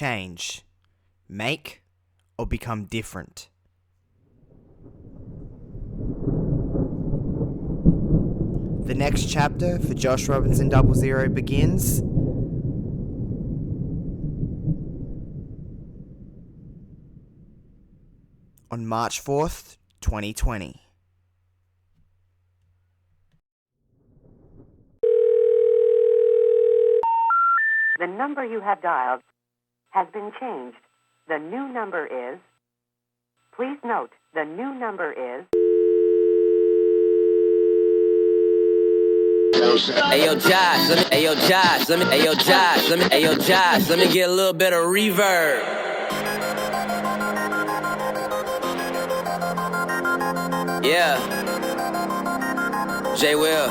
change? Make or become different? The next chapter for Josh Robinson 00 begins on March 4th, 2020. The number you have dialed has been changed. The new number is... Please note, the new number is... Ayo Josh, let me get a little bit of reverb. Yeah. J Will.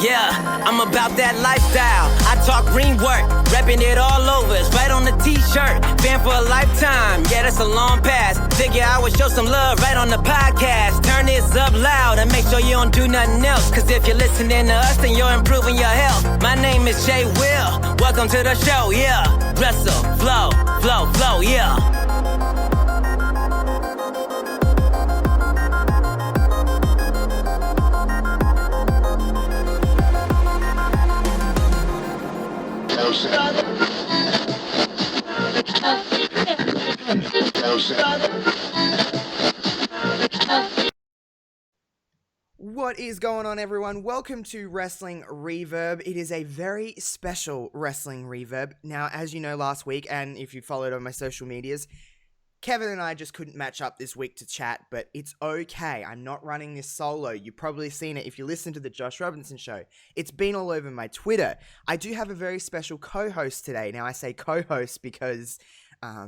Yeah, I'm about that lifestyle. I talk green work, repping it all over. It's right on the t-shirt. Fan for a lifetime. Yeah, that's a long pass. Figure I would show some love right on the podcast. Turn this up loud and make sure you don't do nothing else. Cause if you're listening to us, then you're improving your health. My name is J Will. Welcome to the show, yeah. Wrestle, flow, yeah. What is going on, everyone? Welcome to Wrestling Reverb. It is a very special Wrestling Reverb. Now, as you know, last week, and if you followed on my social medias, Kevin and I just couldn't match up this week to chat, but it's okay. I'm not running this solo. You've probably seen it if you listen to the Josh Robinson show. It's been all over my Twitter. I do have a very special co-host today. Now, I say co-host because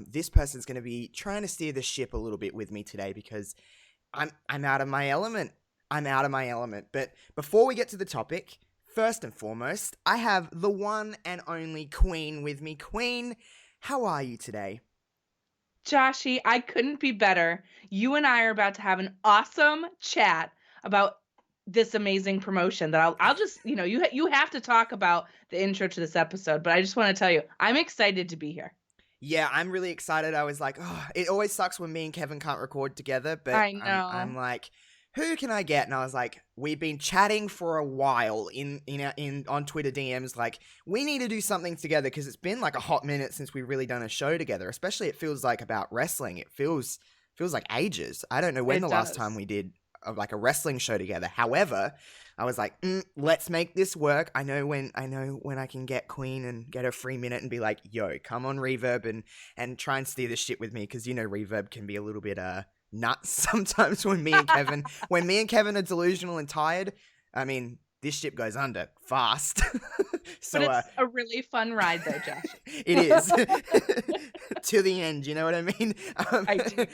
this person's going to be trying to steer the ship a little bit with me today because I'm out of my element. But before we get to the topic, first and foremost, I have the one and only Queen with me. Queen, how are you today? Joshy, I couldn't be better. You and I are about to have an awesome chat about this amazing promotion that I'll just, you have to talk about the intro to this episode, but I just want to tell you, I'm excited to be here. Yeah, I'm really excited. I was like, it always sucks when me and Kevin can't record together, but I know. I'm like, who can I get? And I was like, we've been chatting for a while on Twitter DMs, like, we need to do something together because it's been like a hot minute since we've really done a show together, especially it feels like about wrestling. It feels like ages. I don't know when last time we did like a wrestling show together. However, I was like, let's make this work. I know when I can get Queen and get a free minute and be like, yo, come on Reverb and try and steer the shit with me because Reverb can be a little bit nuts sometimes when me and Kevin are delusional and tired. I mean, this ship goes under fast. So but it's a really fun ride though, Josh. It is. To the end, you know what I mean? I do.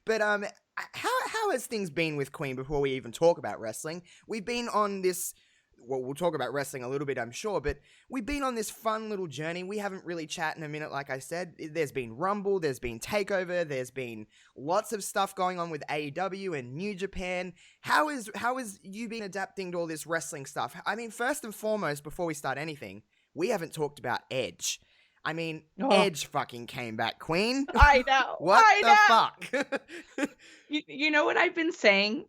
But how has things been with Queen before we even talk about wrestling? We've been on this, well, we'll talk about wrestling a little bit, I'm sure, but we've been on this fun little journey. We haven't really chatted in a minute, like I said. There's been Rumble, there's been TakeOver, there's been lots of stuff going on with AEW and New Japan. How is you been adapting to all this wrestling stuff? I mean, first and foremost, before we start anything, we haven't talked about Edge. I mean, Edge fucking came back, Queen. I know. What the fuck? You know what I've been saying?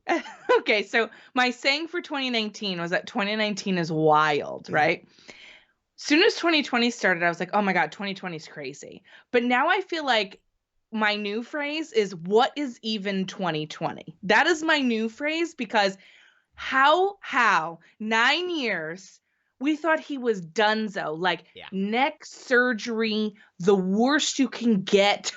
Okay, so my saying for 2019 was that 2019 is wild, right? Soon as 2020 started, I was like, oh my God, 2020 is crazy. But now I feel like my new phrase is, what is even 2020? That is my new phrase because how 9 years... We thought he was donezo, like neck surgery, the worst you can get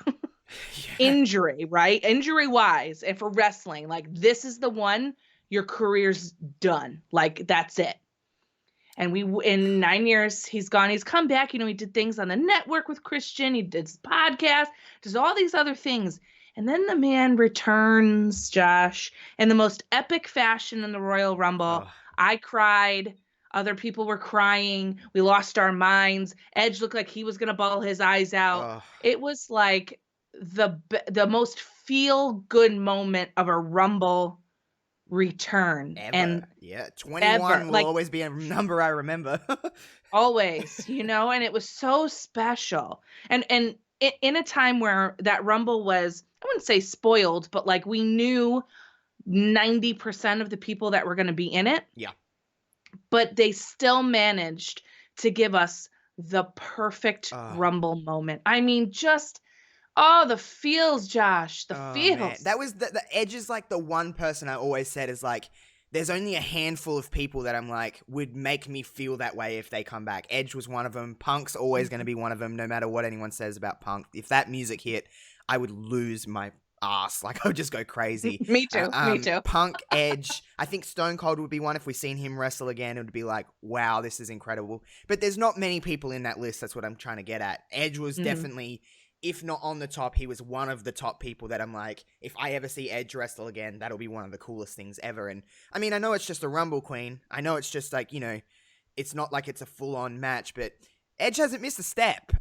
injury, right? Injury-wise, and for wrestling, like this is the one, your career's done. Like that's it. And in 9 years, he's gone. He's come back. He did things on the network with Christian. He did his podcast, does all these other things. And then the man returns, Josh, in the most epic fashion in the Royal Rumble. Oh. I cried. Other people were crying. We lost our minds. Edge looked like he was going to bawl his eyes out. It was like the most feel-good moment of a Rumble return. Ever. And yeah, 21 ever. will Like, always be a number I remember. always, and it was so special. And in a time where that Rumble was, I wouldn't say spoiled, but like we knew 90% of the people that were going to be in it. Yeah. But they still managed to give us the perfect Rumble moment. I mean, just the feels, Josh, the feels. Man. That was the Edge is like the one person I always said is like, there's only a handful of people that I'm like, would make me feel that way if they come back. Edge was one of them. Punk's always going to be one of them, no matter what anyone says about Punk. If that music hit, I would lose my ass. Like, I would just go crazy. Me too. Me too. Punk, Edge. I think Stone Cold would be one. If we seen him wrestle again, it would be like, wow, this is incredible. But there's not many people in that list. That's what I'm trying to get at. Edge was definitely, if not on the top, he was one of the top people that I'm like, if I ever see Edge wrestle again, that'll be one of the coolest things ever. And I mean, I know it's just a Rumble Queen. I know it's just like, it's not like it's a full-on match, but Edge hasn't missed a step.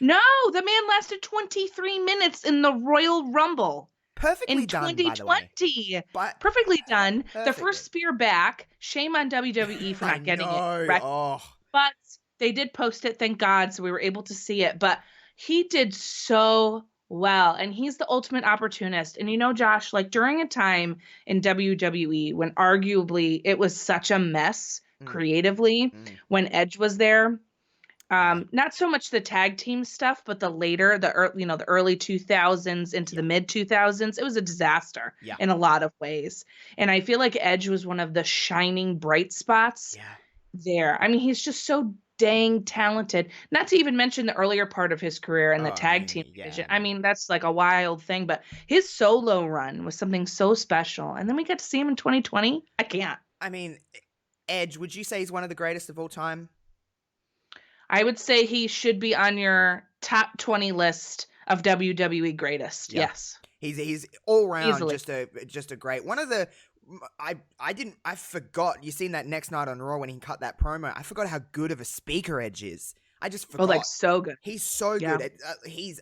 No, the man lasted 23 minutes in the Royal Rumble. Perfectly in done, 2020. But Perfectly done. Perfectly. The first spear back. Shame on WWE for not getting it. Right. Oh. But they did post it, thank God, so we were able to see it. But he did so well, and he's the ultimate opportunist. And Josh, like during a time in WWE when arguably it was such a mess creatively, when Edge was there, not so much the tag team stuff, but the early 2000s into the mid 2000s, it was a disaster in a lot of ways. And I feel like Edge was one of the shining bright spots there. I mean, he's just so dang talented. Not to even mention the earlier part of his career in the tag team division. I mean, that's like a wild thing, but his solo run was something so special. And then we got to see him in 2020. I can't. I mean, Edge, would you say he's one of the greatest of all time? I would say he should be on your top 20 list of WWE greatest. Yeah. Yes. He's all around Easily. just a great one of the I forgot. You seen that next night on Raw when he cut that promo? I forgot how good of a speaker Edge is. I just forgot. Oh, like so good. He's so good. He's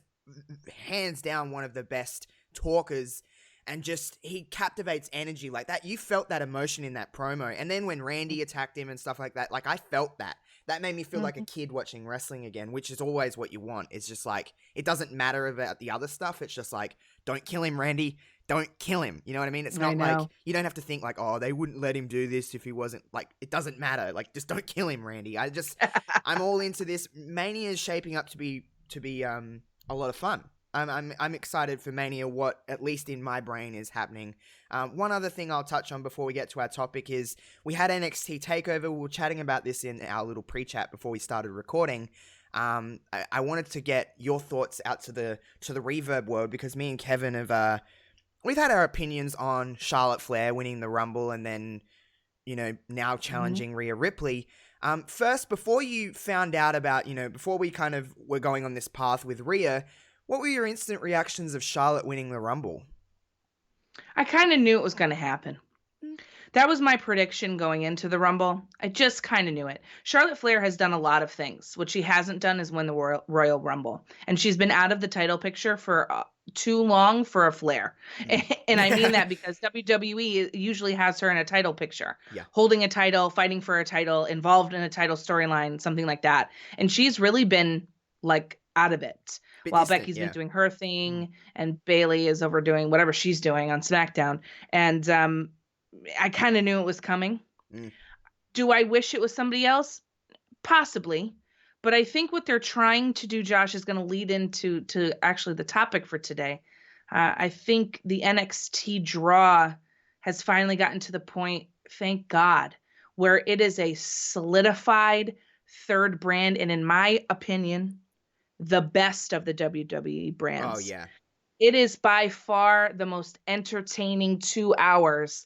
hands down one of the best talkers, and just he captivates energy like that. You felt that emotion in that promo, and then when Randy attacked him and stuff like that, like I felt that. That made me feel like a kid watching wrestling again, which is always what you want. It's just like, it doesn't matter about the other stuff. It's just like, don't kill him, Randy. Don't kill him. You know what I mean? It's not like, you don't have to think like, oh, they wouldn't let him do this if he wasn't, like, it doesn't matter. Like, just don't kill him, Randy. I'm all into this. Mania is shaping up to be a lot of fun. I'm excited for Mania, what, at least in my brain, is happening. One other thing I'll touch on before we get to our topic is we had NXT TakeOver. We were chatting about this in our little pre-chat before we started recording. I wanted to get your thoughts out to the Reverb world, because me and Kevin have we've had our opinions on Charlotte Flair winning the Rumble and then now challenging Rhea Ripley. First, before you found out about before we kind of were going on this path with Rhea, what were your instant reactions of Charlotte winning the Rumble? I kind of knew it was going to happen. That was my prediction going into the Rumble. I just kind of knew it. Charlotte Flair has done a lot of things. What she hasn't done is win the Royal Rumble. And she's been out of the title picture for too long for a Flair. And I mean that because WWE usually has her in a title picture. Holding a title, fighting for a title, involved in a title storyline, something like that. And she's really been like out of it. While Becky's been doing her thing and Bayley is overdoing whatever she's doing on SmackDown. And I kind of knew it was coming. Do I wish it was somebody else? Possibly. But I think what they're trying to do, Josh, is going to lead into actually the topic for today. I think the NXT draw has finally gotten to the point, thank God, where it is a solidified third brand. And in my opinion, the best of the WWE brands. Oh, yeah. It is by far the most entertaining 2 hours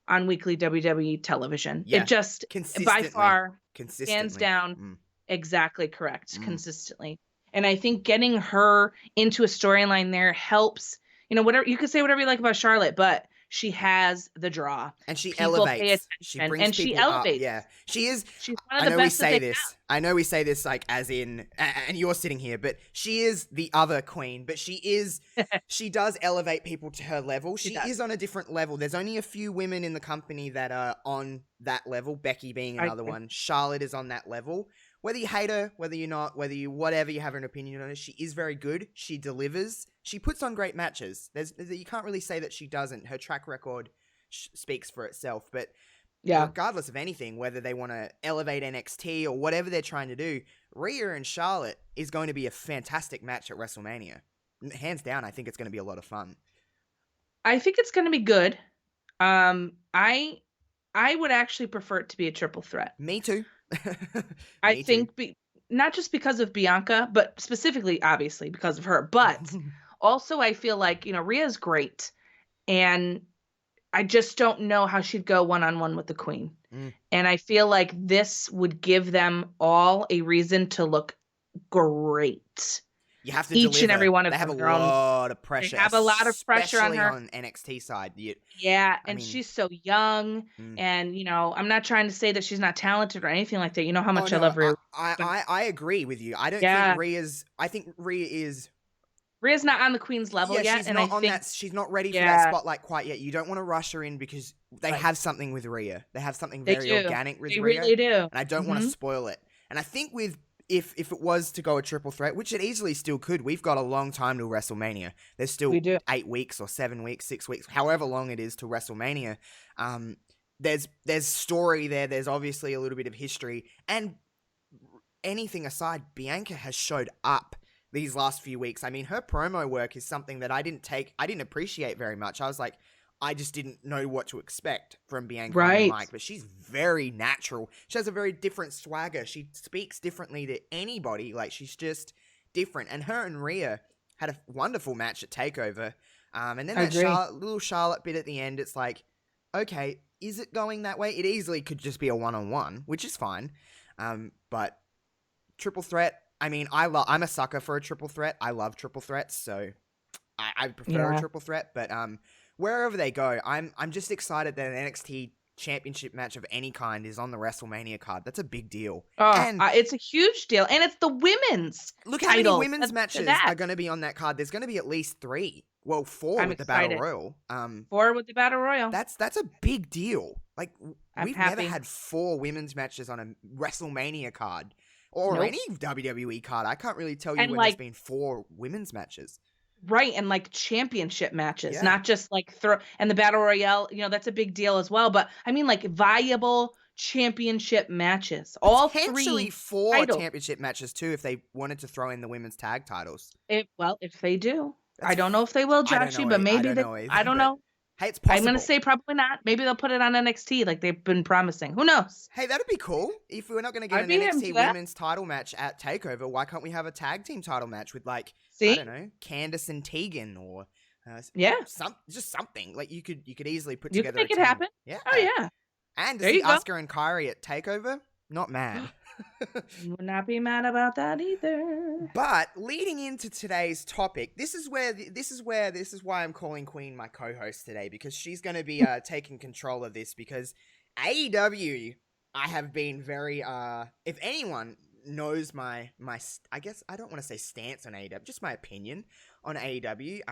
on weekly WWE television. Yeah. It just, by far, hands down, exactly correct, consistently. And I think getting her into a storyline there helps, whatever, you could say whatever you like about Charlotte, but she has the draw. And she People pay elevates. She attention, brings and she people up. elevates. Yeah, she is. She's one of I the know we best that say they've this. I know we say this like as in, and you're sitting here, but she is the other queen. But she is. She does elevate people to her level. She is on a different level. There's only a few women in the company that are on that level. Becky being another one. Charlotte is on that level. Whether you hate her, whether you're not, whether you whatever you have an opinion on her, she is very good. She delivers. She puts on great matches. You can't really say that she doesn't. Her track record speaks for itself. But regardless of anything, whether they want to elevate NXT or whatever they're trying to do, Rhea and Charlotte is going to be a fantastic match at WrestleMania. Hands down, I think it's going to be a lot of fun. I think it's going to be good. I would actually prefer it to be a triple threat. Me too. I think not just because of Bianca, but specifically, obviously, because of her. But also, I feel like, Rhea's great. And I just don't know how she'd go one-on-one with the Queen. And I feel like this would give them all a reason to look great. You have to each deliver. And every one of them. They have a lot of pressure. They have a lot of pressure on her. On NXT side. She's so young. And, I'm not trying to say that she's not talented or anything like that. You know how much I love Rhea. I agree with you. I don't think Rhea's... I think Rhea is... Rhea's not on the Queen's level yet. She's not on that. She's not ready for that spotlight quite yet. You don't want to rush her in because they have something with Rhea. They have something very organic with Rhea. They really do. And I don't want to spoil it. And I think with... If it was to go a triple threat, which it easily still could, we've got a long time to WrestleMania. There's still 8 weeks or 7 weeks, 6 weeks, however long it is to WrestleMania. There's story there. There's obviously a little bit of history. And anything aside, Bianca has showed up these last few weeks. I mean, her promo work is something that I didn't appreciate very much. I was like, I just didn't know what to expect from Bianca on the mic, but she's very natural. She has a very different swagger. She speaks differently to anybody. Like, she's just different. And her and Rhea had a wonderful match at TakeOver. And then that little Charlotte bit at the end, it's like, okay, is it going that way? It easily could just be a one-on-one, which is fine. But triple threat, I mean, I'm a sucker for a triple threat. I love triple threats, so I prefer a triple threat. But wherever they go, I'm just excited that an NXT championship match of any kind is on the WrestleMania card. That's a big deal. It's a huge deal. And it's the women's Look how many women's matches are going to be on that card. There's going to be at least 3. Well, 4 with the Battle Royal. 4 with the Battle Royal. That's a big deal. Like, we've never had 4 women's matches on a WrestleMania card. Or any WWE card. I can't really tell you when there's been 4 women's matches. Right, and like championship matches, not just like and the Battle Royale, that's a big deal as well. But I mean, like viable championship matches. All 3 4 titles. Championship matches too, if they wanted to throw in the women's tag titles. If they do. I don't know if they will, Joshy, but maybe I don't know. Hey, it's possible. I'm going to say probably not. Maybe they'll put it on NXT like they've been promising. Who knows? Hey, that'd be cool. If we're not going to get an NXT women's title match at TakeOver, why can't we have a tag team title match with I don't know, Candice and Tegan or just something. Like you could easily put together. You can make it happen. Yeah. Oh yeah. And to see Asuka and Kairi at TakeOver, not mad. You would not be mad about that either. But leading into today's topic, this is why I'm calling Queen my co-host today, because she's going to be taking control of this, because AEW, I have been very if anyone knows my I guess I don't want to say stance on AEW, just my opinion on AEW.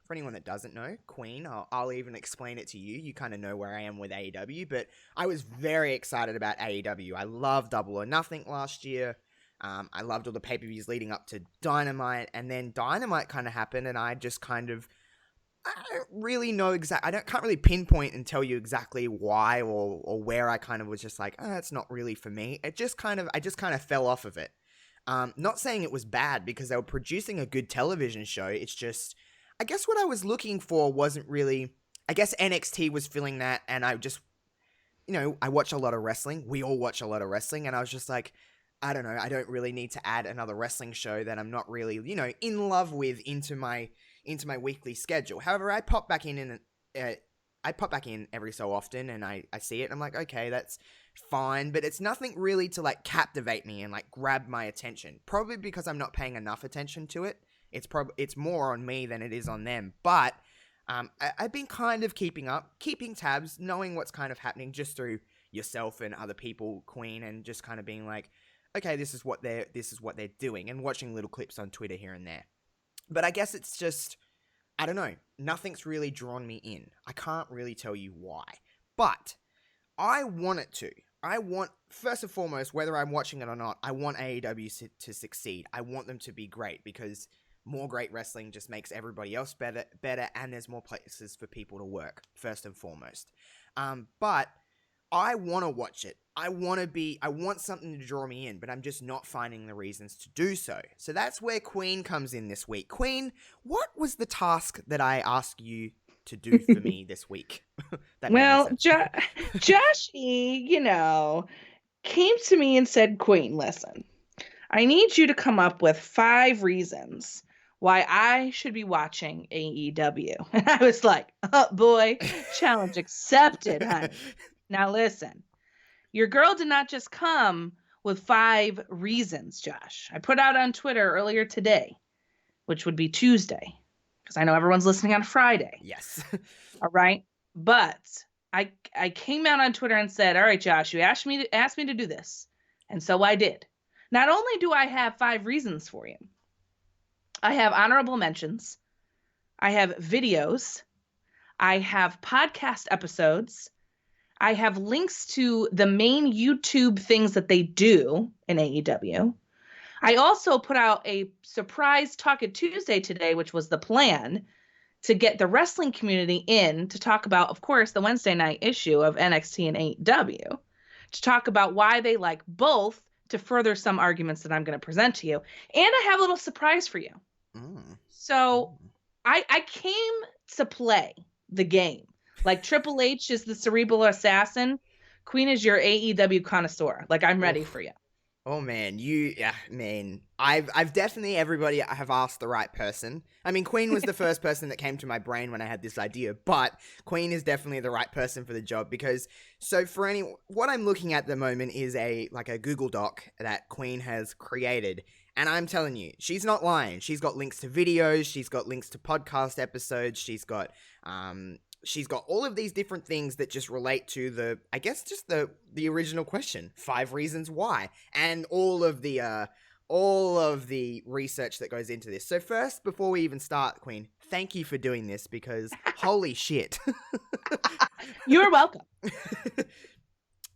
For anyone that doesn't know, Queen, I'll even explain it to you. You kind of know where I am with AEW, but I was very excited about AEW. I loved Double or Nothing last year. I loved all the pay-per-views leading up to Dynamite, and then Dynamite kind of happened, and I just kind of, I don't really know can't really pinpoint and tell you exactly why or where I kind of was just like, it's not really for me. I just kind of fell off of it. Not saying it was bad, because they were producing a good television show. It's just, I guess what I was looking for wasn't really, I guess NXT was filling that, and I just, I watch a lot of wrestling. We all watch a lot of wrestling, and I was just like, I don't know, I don't really need to add another wrestling show that I'm not really, in love with into my weekly schedule. However, I pop back in every so often, and I see it, and I'm like, okay, that's fine, but it's nothing really to like captivate me and like grab my attention. Probably because I'm not paying enough attention to it. It's more on me than it is on them. But I've been kind of keeping tabs, knowing what's kind of happening just through yourself and other people, Queen, and just kind of being like, okay, this is what they're doing, and watching little clips on Twitter here and there. But I guess it's just, I don't know, nothing's really drawn me in. I can't really tell you why, but I want it to. I want, first and foremost, whether I'm watching it or not, I want AEW to succeed. I want them to be great, because more great wrestling just makes everybody else better, and there's more places for people to work, first and foremost. But I want to watch it. I want something to draw me in, but I'm just not finding the reasons to do so. So that's where Queen comes in this week. Queen, what was the task that I asked you to do for me this week? Well, Josh E., came to me and said, Queen, listen, I need you to come up with 5 reasons why I should be watching AEW. And I was like, oh boy, challenge accepted, honey. Now listen, your girl did not just come with 5 reasons, Josh. I put out on Twitter earlier today, which would be Tuesday, because I know everyone's listening on Friday. Yes. All right. But I came out on Twitter and said, all right, Josh, you asked me to do this. And so I did. Not only do I have 5 reasons for you, I have honorable mentions, I have videos, I have podcast episodes, I have links to the main YouTube things that they do in AEW. I also put out a surprise Talk It Tuesday today, which was the plan to get the wrestling community in to talk about, of course, the Wednesday night issue of NXT and AEW, to talk about why they like both, to further some arguments that I'm going to present to you. And I have a little surprise for you. So I came to play the game. Like Triple H is the cerebral assassin. Queen is your AEW connoisseur. Like, I'm ready for you. Oh man, I've definitely, everybody, I have asked the right person. I mean, Queen was the first person that came to my brain when I had this idea, but Queen is definitely the right person for the job, because what I'm looking at the moment is a Google Doc that Queen has created. And I'm telling you, she's not lying. She's got links to videos, she's got links to podcast episodes, she's got all of these different things that just relate to the original question, 5 reasons why, and all of the research that goes into this. So first, before we even start, Queen, thank you for doing this, because holy shit. You're welcome.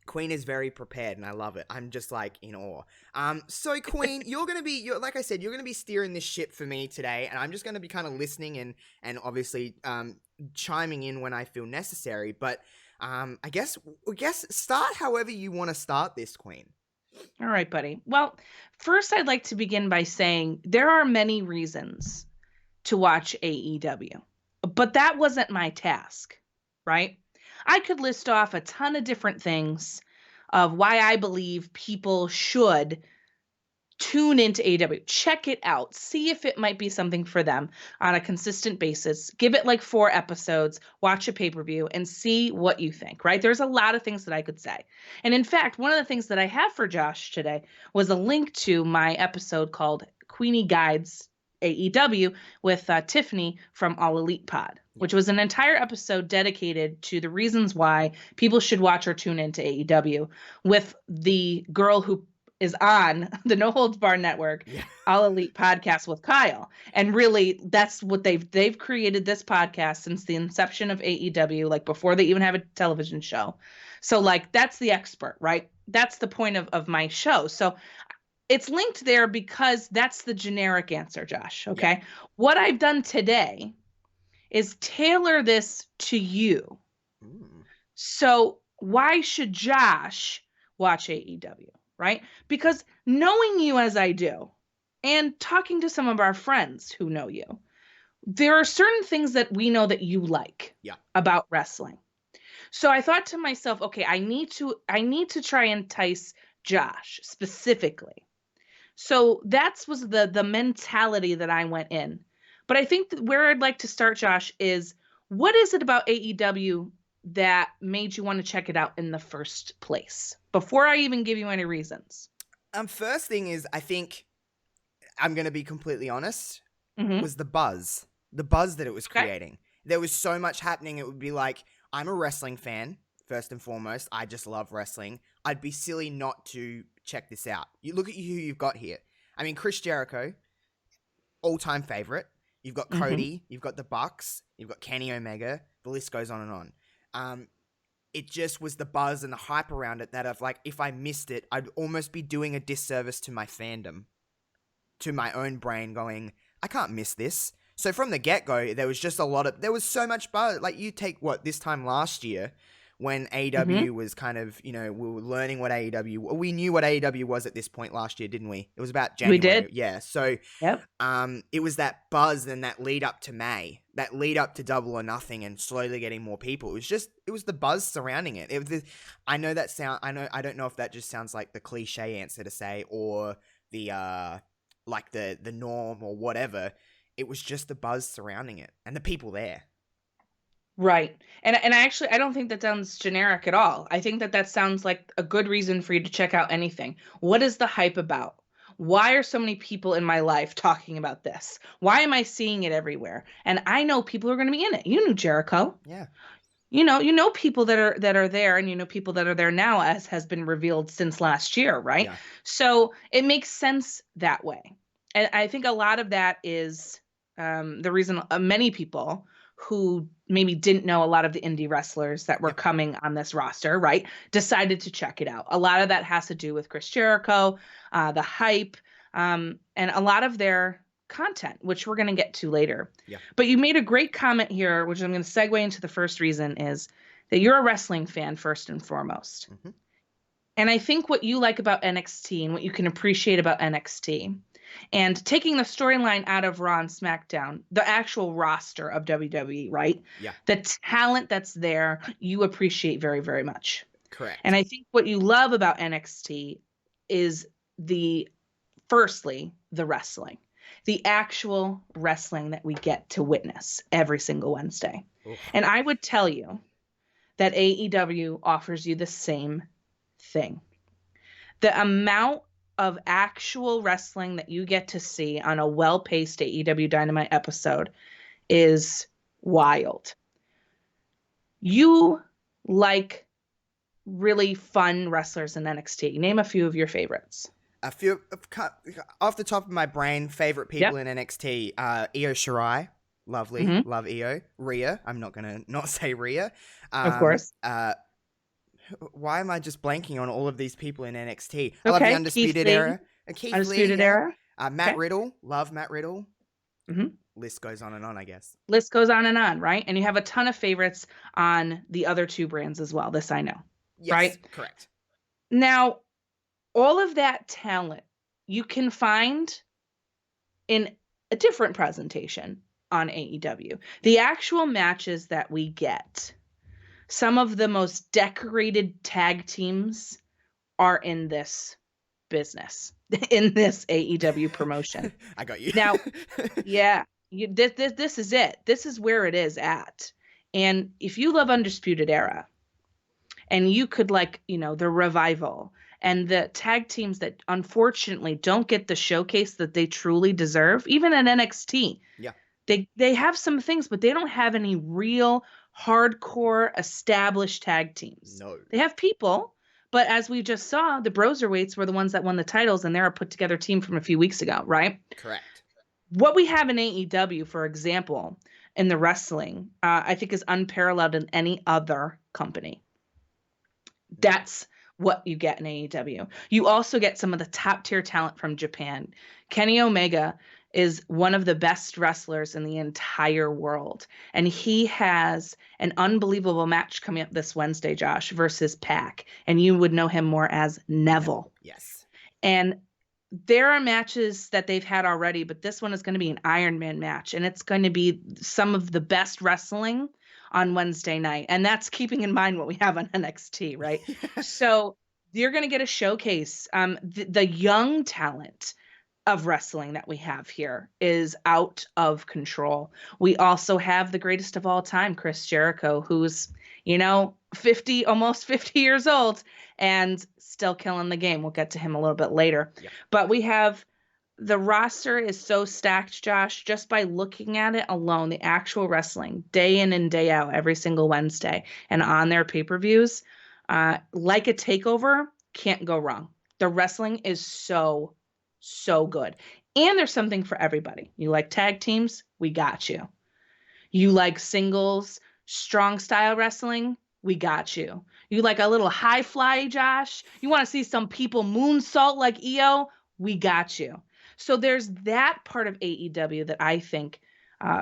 Queen is very prepared, and I love it. I'm just like in awe. So Queen, like I said, you're gonna be steering this ship for me today, and I'm just gonna be kind of listening and obviously chiming in when I feel necessary. But I guess start however you want to start this, Queen. All right, buddy. Well, first I'd like to begin by saying there are many reasons to watch AEW, but that wasn't my task, right? I could list off a ton of different things of why I believe people should tune into AEW, check it out, see if it might be something for them on a consistent basis, give it like 4 episodes, watch a pay-per-view, and see what you think, right? There's a lot of things that I could say. And in fact, one of the things that I have for Josh today was a link to my episode called Queenie Guides AEW with Tiffany from All Elite Pod, which was an entire episode dedicated to the reasons why people should watch or tune into AEW, with the girl who is on the No Holds Barred Network, All Elite Podcast with Kyle. And really, that's what they've created this podcast since the inception of AEW, like before they even have a television show. So like, that's the expert, right? That's the point of my show. So it's linked there because that's the generic answer, Josh. Okay. Yeah. What I've done today is tailor this to you. So why should Josh watch AEW, right? Because knowing you as I do, and talking to some of our friends who know you, there are certain things that we know that you like about wrestling. So I thought to myself, okay, I need to try and entice Josh specifically. So that was the mentality that I went in. But I think that where I'd like to start, Josh, is what is it about AEW that made you want to check it out in the first place? Before I even give you any reasons. First thing is, I think, I'm going to be completely honest, was the buzz that it was creating. there was so much happening. It would be like, I'm a wrestling fan, first and foremost. I just love wrestling. I'd be silly not to check this out. You look at who you've got here. I mean, Chris Jericho, all-time favorite. You've got Cody, you've got the Bucks, you've got Kenny Omega. The list goes on and on. It just was the buzz and the hype around it that if I missed it, I'd almost be doing a disservice to my fandom, to my own brain going, I can't miss this. So from the get-go, there was just there was so much buzz. Like, you take this time last year when AEW was kind of, we were learning what AEW, we knew what AEW was at this point last year, didn't we? It was about January. We did. Yeah. So, yep. It was that buzz and that lead up to May, that lead up to Double or Nothing and slowly getting more people. It was the buzz surrounding it. I don't know if that just sounds like the cliche answer to say or the norm or whatever. It was just the buzz surrounding it and the people there. Right. And I don't think that sounds generic at all. I think that sounds like a good reason for you to check out anything. What is the hype about? Why are so many people in my life talking about this? Why am I seeing it everywhere? And I know people are going to be in it. You knew Jericho. Yeah. You know people that are there, and you know people that are there now, as has been revealed since last year, right? Yeah. So it makes sense that way. And I think a lot of that is the reason many people who maybe didn't know a lot of the indie wrestlers that were coming on this roster, right, decided to check it out. A lot of that has to do with Chris Jericho, the hype, and a lot of their content, which we're going to get to later. Yeah. But you made a great comment here, which I'm going to segue into the first reason, is that you're a wrestling fan first and foremost. Mm-hmm. And I think what you like about NXT and what you can appreciate about NXT, and taking the storyline out of Raw and SmackDown, the actual roster of WWE, right? Yeah. The talent that's there, you appreciate very, very much. Correct. And I think what you love about NXT is firstly, the wrestling. The actual wrestling that we get to witness every single Wednesday. Oof. And I would tell you that AEW offers you the same thing. The amount of actual wrestling that you get to see on a well-paced AEW Dynamite episode is wild. You like really fun wrestlers in NXT. Name a few of your favorites. A few off the top of my brain, favorite people in NXT. Io Shirai, lovely, love Io. Rhea, I'm not gonna not say Rhea. Of course. Why am I just blanking on all of these people in NXT? I love the Undisputed Era. Undisputed Era. Matt Riddle, love Matt Riddle. Mm-hmm. List goes on and on, I guess. List goes on and on, right? And you have a ton of favorites on the other two brands as well. This I know, yes, right? Correct. Now, all of that talent you can find in a different presentation on AEW. The actual matches that we get, some of the most decorated tag teams are in this business, in this AEW promotion. I got you. Now, yeah, this is it. This is where it is at. And if you love Undisputed Era, and you could the Revival and the tag teams that unfortunately don't get the showcase that they truly deserve, even at NXT. Yeah. They have some things, but they don't have any real hardcore established tag teams. No. They have people, but as we just saw, the Broserweights were the ones that won the titles, and they're a put together team from a few weeks ago, right? Correct. What we have in AEW, for example, in the wrestling, I think is unparalleled in any other company. That's what you get in AEW. You also get some of the top tier talent from Japan. Kenny Omega is one of the best wrestlers in the entire world. And he has an unbelievable match coming up this Wednesday, Josh, versus Pac. And you would know him more as Neville. Yes. And there are matches that they've had already, but this one is going to be an Iron Man match. And it's going to be some of the best wrestling on Wednesday night. And that's keeping in mind what we have on NXT, right? So you're going to get a showcase. The young talent of wrestling that we have here is out of control. We also have the greatest of all time, Chris Jericho, who's, 50, almost 50 years old and still killing the game. We'll get to him a little bit later. Yeah. But we have the roster is so stacked, Josh, just by looking at it alone, the actual wrestling, day in and day out, every single Wednesday, and on their pay-per-views, like a takeover, can't go wrong. The wrestling is so, so good. And there's something for everybody. You like tag teams? We got you. You like singles, strong style wrestling? We got you. You like a little high fly, Josh? You want to see some people moonsault like EO? We got you. So there's that part of AEW that I think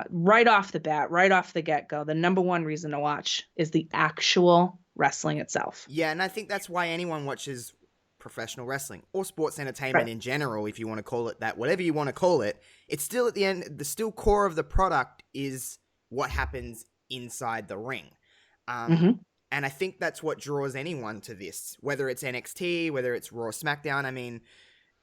right off the bat, right off the get-go, the number one reason to watch is the actual wrestling itself. Yeah, and I think that's why anyone watches professional wrestling or sports entertainment in general, if you want to call it that, whatever you want to call it. It's still at the end, the still core of the product is what happens inside the ring. And I think that's what draws anyone to this, whether it's NXT, whether it's Raw, SmackDown. I mean,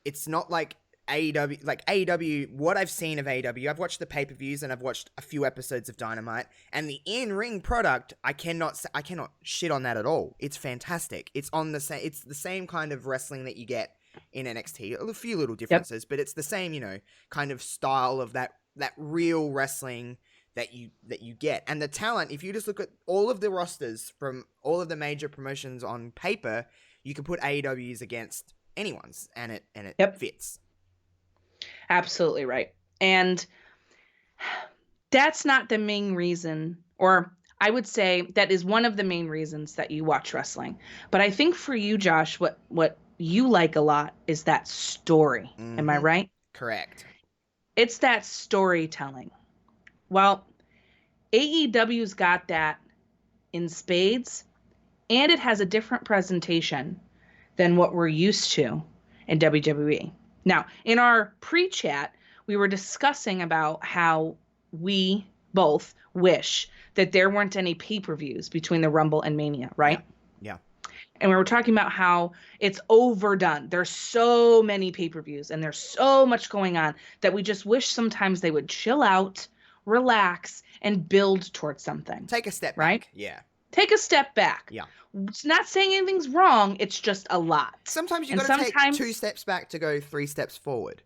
it's not like AEW, what I've seen of AEW, I've watched the pay-per-views and I've watched a few episodes of Dynamite, and the in-ring product, I cannot shit on that at all. It's fantastic. It's the same kind of wrestling that you get in NXT, a few little differences, but it's the same, kind of style of that real wrestling that you get. And the talent, if you just look at all of the rosters from all of the major promotions on paper, you can put AEW's against anyone's, and it fits. Absolutely right. And that's not the main reason, or I would say that is one of the main reasons that you watch wrestling. But I think for you, Josh, what you like a lot is that story. Am I right? Correct. It's that storytelling. Well, AEW's got that in spades, and it has a different presentation than what we're used to in WWE. Now, in our pre-chat, we were discussing about how we both wish that there weren't any pay-per-views between the Rumble and Mania, right? Yeah. And we were talking about how it's overdone. There's so many pay-per-views and there's so much going on that we just wish sometimes they would chill out, relax, and build towards something. Take a step right? back. Yeah. Take a step back. Yeah. It's not saying anything's wrong. It's just a lot. Sometimes you got to take 2 steps back to go 3 steps forward.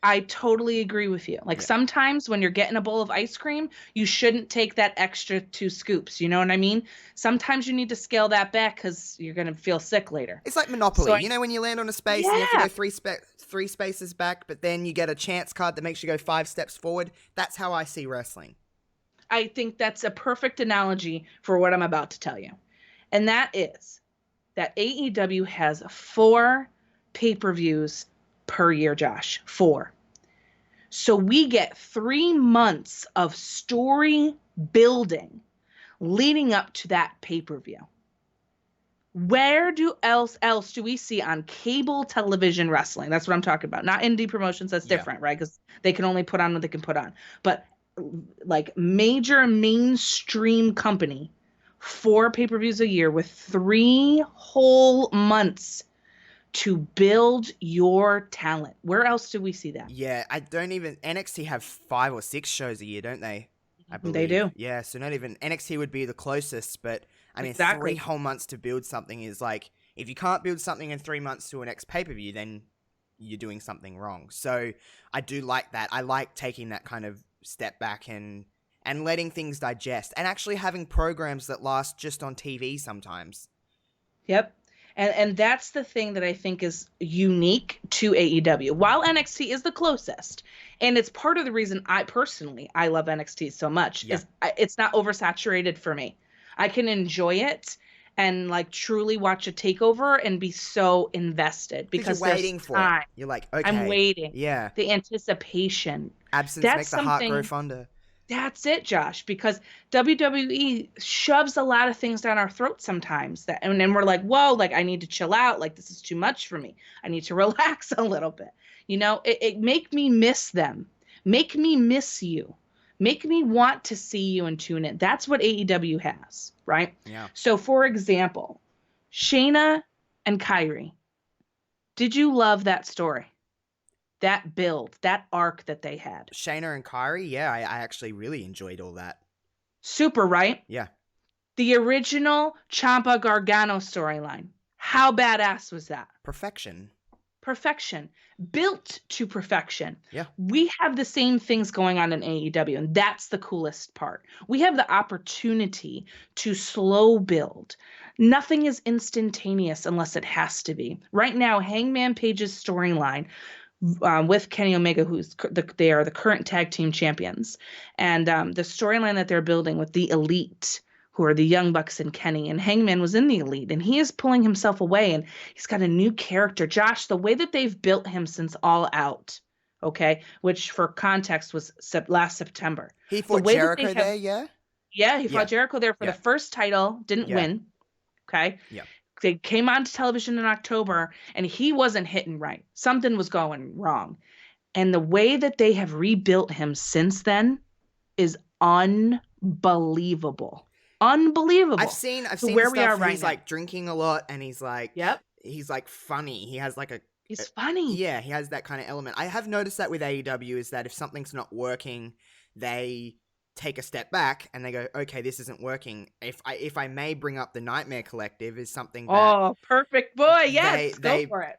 I totally agree with you. Sometimes when you're getting a bowl of ice cream, you shouldn't take that extra 2 scoops. You know what I mean? Sometimes you need to scale that back because you're going to feel sick later. It's like Monopoly. When you land on a space and you have to go 3 spaces back, but then you get a chance card that makes you go 5 steps forward. That's how I see wrestling. I think that's a perfect analogy for what I'm about to tell you. And that is that AEW has 4 pay-per-views per year, Josh. 4. So we get 3 months of story building leading up to that pay-per-view. Where else do we see on cable television wrestling? That's what I'm talking about. Not indie promotions. That's different, right? Because they can only put on what they can put on. But like major mainstream company, 4 pay-per-views a year with 3 whole months to build your talent. Where else do we see that? Yeah, NXT have 5 or 6 shows a year, don't they? I believe. They do. Yeah, so not even NXT would be the closest, but I mean, exactly. 3 whole months to build something is like, if you can't build something in 3 months to a next pay-per-view, then you're doing something wrong. So I do like that. I like taking that kind of step back and letting things digest, and actually having programs that last just on TV sometimes. Yep. And that's the thing that I think is unique to AEW. While NXT is the closest, and it's part of the reason I love NXT so much, is it's not oversaturated for me. I can enjoy it and truly watch a takeover and be so invested because you're waiting for it. You're like, okay, I'm waiting. Yeah. The anticipation. Absence makes the heart grow fonder. That's it, Josh, because WWE shoves a lot of things down our throats sometimes, and then we're like, whoa, I need to chill out. This is too much for me. I need to relax a little bit. It make me miss them. Make me miss you. Make me want to see you and tune in. That's what AEW has, right? Yeah. So, for example, Shayna and Kairi. Did you love that story? That build, that arc that they had. Shayna and Kairi, yeah, I actually really enjoyed all that. Super, right? Yeah. The original Ciampa Gargano storyline. How badass was that? Perfection. perfection, built to perfection. Yeah. We have the same things going on in AEW, and that's the coolest part. We have the opportunity to slow build. Nothing is instantaneous unless it has to be. Right now, Hangman Page's storyline with Kenny Omega, they are the current tag team champions, and the storyline that they're building with the Elite, who are the Young Bucks and Kenny, and Hangman was in the Elite, and he is pulling himself away, and he's got a new character. Josh, the way that they've built him since All Out, okay, which for context was last September. He fought Jericho there, yeah? Yeah, he fought Jericho there for the first title, didn't win, okay? Yeah. They came onto television in October, and he wasn't hitting right. Something was going wrong. And the way that they have rebuilt him since then is unbelievable. Unbelievable. I've seen where stuff we are right he's now. like drinking a lot, and he's like, he's like funny. He has like he's funny. Yeah, he has that kind of element. I have noticed that with AEW is that if something's not working, they take a step back and they go, okay, this isn't working. If I may bring up the Nightmare Collective is something that... Oh, perfect boy. Yes, go for it.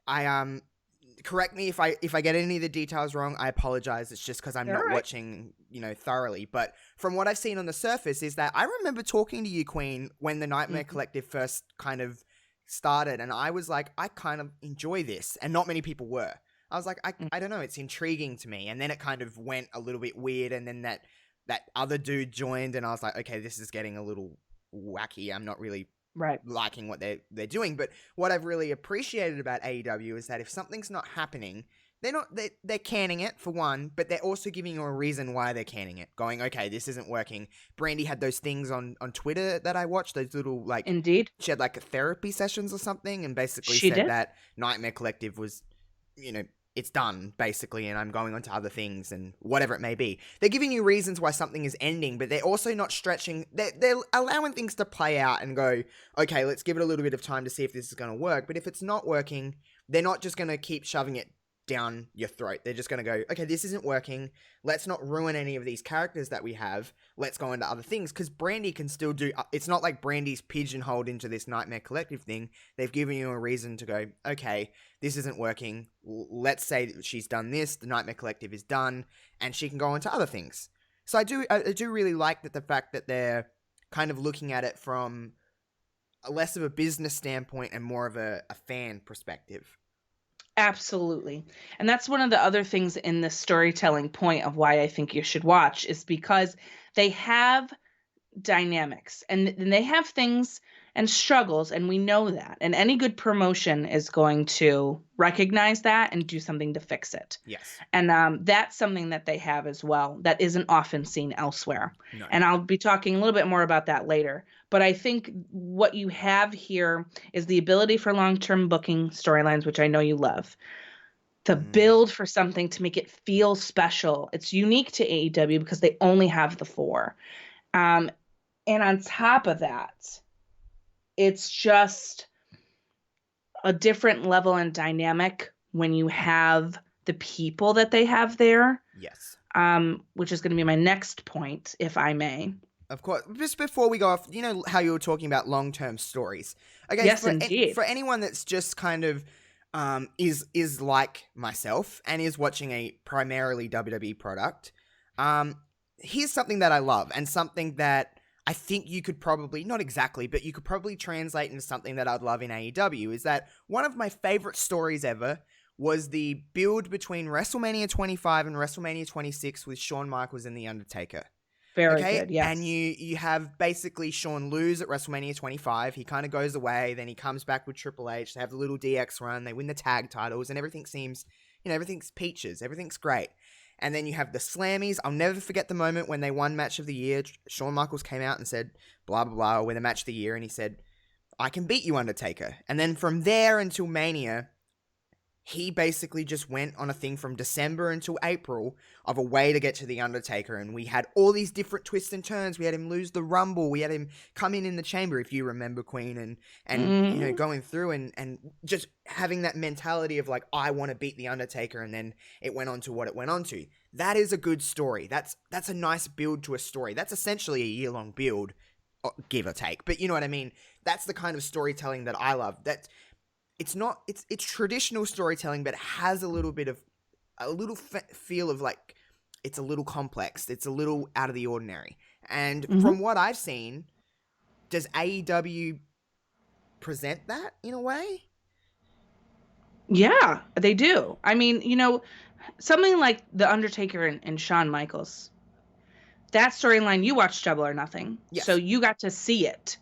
Correct me if I get any of the details wrong. I apologize. It's just because I'm not watching, thoroughly. But from what I've seen on the surface is that I remember talking to you, Queen, when the Nightmare Collective first kind of started, and I was like, I kind of enjoy this, and not many people were. I was like, I don't know, it's intriguing to me. And then it kind of went a little bit weird, and then that other dude joined, and I was like, okay, this is getting a little wacky. I'm not really liking what they're doing. But what I've really appreciated about AEW is that if something's not happening, they're canning it for one, but they're also giving you a reason why they're canning it. Going, okay, this isn't working. Brandy had those things on Twitter that I watched, those little Indeed. She had like therapy sessions or something, and basically said that Nightmare Collective was, it's done, basically, and I'm going on to other things and whatever it may be. They're giving you reasons why something is ending, but they're also not stretching. They're allowing things to play out and go, okay, let's give it a little bit of time to see if this is going to work. But if it's not working, they're not just going to keep shoving it down your throat. They're just going to go, okay, this isn't working. Let's not ruin any of these characters that we have. Let's go into other things. Because Brandy can still do... It's not like Brandy's pigeonholed into this Nightmare Collective thing. They've given you a reason to go, okay, this isn't working. Let's say that she's done this. The Nightmare Collective is done. And she can go into other things. So I do really like that the fact that they're kind of looking at it from less of a business standpoint and more of a fan perspective. Absolutely. And that's one of the other things in the storytelling point of why I think you should watch is because they have dynamics and they have things and struggles, and we know that. And any good promotion is going to recognize that and do something to fix it. Yes. And that's something that they have as well that isn't often seen elsewhere. No. And I'll be talking a little bit more about that later. But I think what you have here is the ability for long-term booking storylines, which I know you love, to build for something to make it feel special. It's unique to AEW because they only have the 4. And on top of that, it's just a different level and dynamic when you have the people that they have there. Yes. Which is going to be my next point, if I may. Of course. Just before we go off, you know how you were talking about long-term stories. Okay, yes, indeed. For anyone that's just kind of is like myself and is watching a primarily WWE product, here's something that I love and something that I think you could probably, not exactly, but you could probably translate into something that I'd love in AEW, is that one of my favorite stories ever was the build between WrestleMania 25 and WrestleMania 26 with Shawn Michaels and The Undertaker. Very good, yes. And you have basically Shawn lose at WrestleMania 25. He kind of goes away. Then he comes back with Triple H. They have the little DX run. They win the tag titles. And everything seems, everything's peaches. Everything's great. And then you have the Slammies. I'll never forget the moment when they won Match of the Year. Shawn Michaels came out and said, blah, blah, blah, win the Match of the Year. And he said, I can beat you, Undertaker. And then from there until Mania, he basically just went on a thing from December until April of a way to get to The Undertaker. And we had all these different twists and turns. We had him lose the Rumble. We had him come in the chamber, if you remember, Queen, and going through and just having that mentality of like, I want to beat The Undertaker. And then it went on to what it went on to. That is a good story. That's a nice build to a story. That's essentially a year-long build, give or take. But you know what I mean? That's the kind of storytelling that I love. it's not it's traditional storytelling, but it has a little bit of feel of like it's a little complex. It's a little out of the ordinary. And from what I've seen, does AEW present that in a way? Yeah, they do. I mean, something like The Undertaker and Shawn Michaels, that storyline, you watched Double or Nothing. Yes. So you got to see it.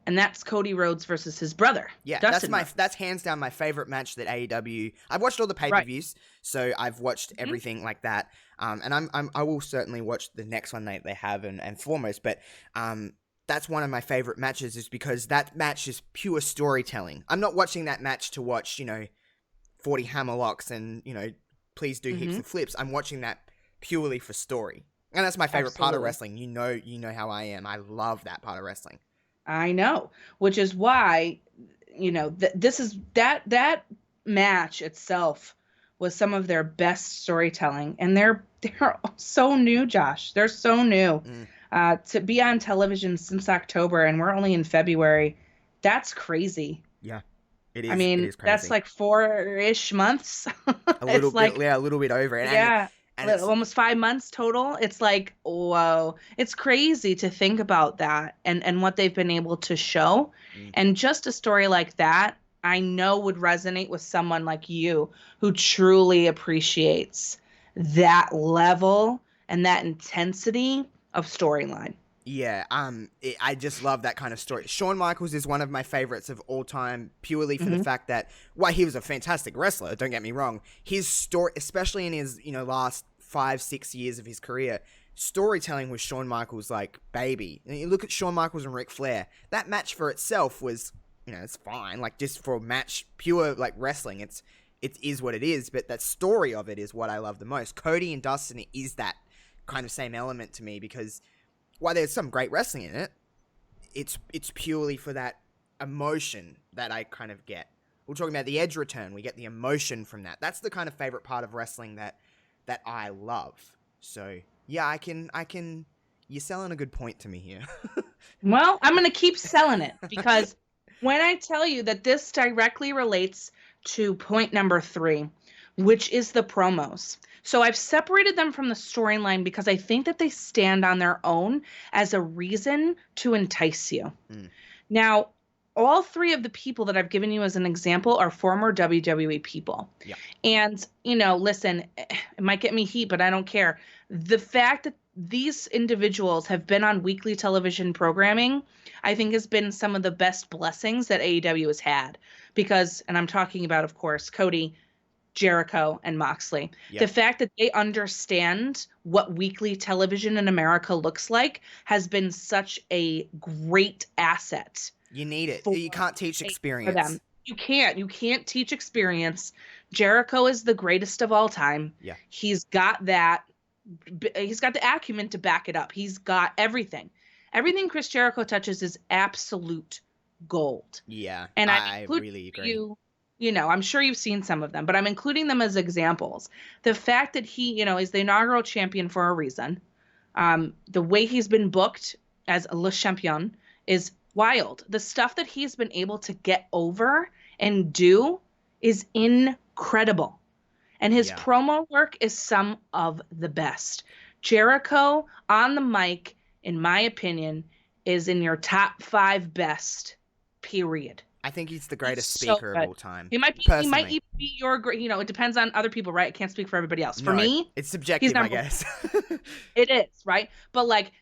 And that's Cody Rhodes versus his brother. Yeah, Dustin that's hands down my favorite match that AEW. I've watched all the pay-per-views, so I've watched everything like that. And I will certainly watch the next one they have and foremost. But that's one of my favorite matches, is because that match is pure storytelling. I'm not watching that match to watch 40 hammerlocks and please do heaps of flips. I'm watching that purely for story, and that's my favorite part of wrestling. You know how I am. I love that part of wrestling. I know, which is why, this is that match itself was some of their best storytelling, and they're so new, Josh. They're so new to be on television since October, and we're only in February. That's crazy. Yeah, it is. I mean, it is crazy. That's like 4-ish months. a little bit over. And almost 5 months total. It's like, whoa, it's crazy to think about that and what they've been able to show. And just a story like that, I know would resonate with someone like you who truly appreciates that level and that intensity of storyline. Yeah, I just love that kind of story. Shawn Michaels is one of my favorites of all time, purely for the fact that, while he was a fantastic wrestler, don't get me wrong, his story, especially in his, last 5-6 years of his career, storytelling was Shawn Michaels' like baby. And you look at Shawn Michaels and Ric Flair, that match for itself was, it's fine, like just for a match, pure like wrestling, it is what it is, but that story of it is what I love the most. Cody and Dustin is that kind of same element to me, because while there's some great wrestling in it, it's purely for that emotion that I kind of get. We're talking about the Edge return. We get the emotion from that. That's the kind of favorite part of wrestling that I love. So yeah, I can. You're selling a good point to me here. Well, I'm gonna keep selling it, because when I tell you that this directly relates to point number 3, which is the promos. So I've separated them from the storyline because I think that they stand on their own as a reason to entice you. Now, all 3 of the people that I've given you as an example are former WWE people. Yeah. And, listen, it might get me heat, but I don't care. The fact that these individuals have been on weekly television programming, I think has been some of the best blessings that AEW has had. Because, and I'm talking about, of course, Cody, Jericho, and Moxley. Yep. The fact that they understand what weekly television in America looks like has been such a great asset. You need it. You can't teach experience. For them. You can't teach experience. Jericho is the greatest of all time. Yeah. He's got the acumen to back it up. He's got everything. Everything Chris Jericho touches is absolute gold. Yeah. And I really agree. I'm sure you've seen some of them, but I'm including them as examples. The fact that he, is the inaugural champion for a reason. The way he's been booked as Le Champion is wild. The stuff that he's been able to get over and do is incredible. And his promo work is some of the best. Jericho on the mic, in my opinion, is in your top 5 best, period. I think he's the greatest speaker of all time. He might even be your, it depends on other people, right? I can't speak for everybody else. For me, it's subjective, I guess. It is, right? But like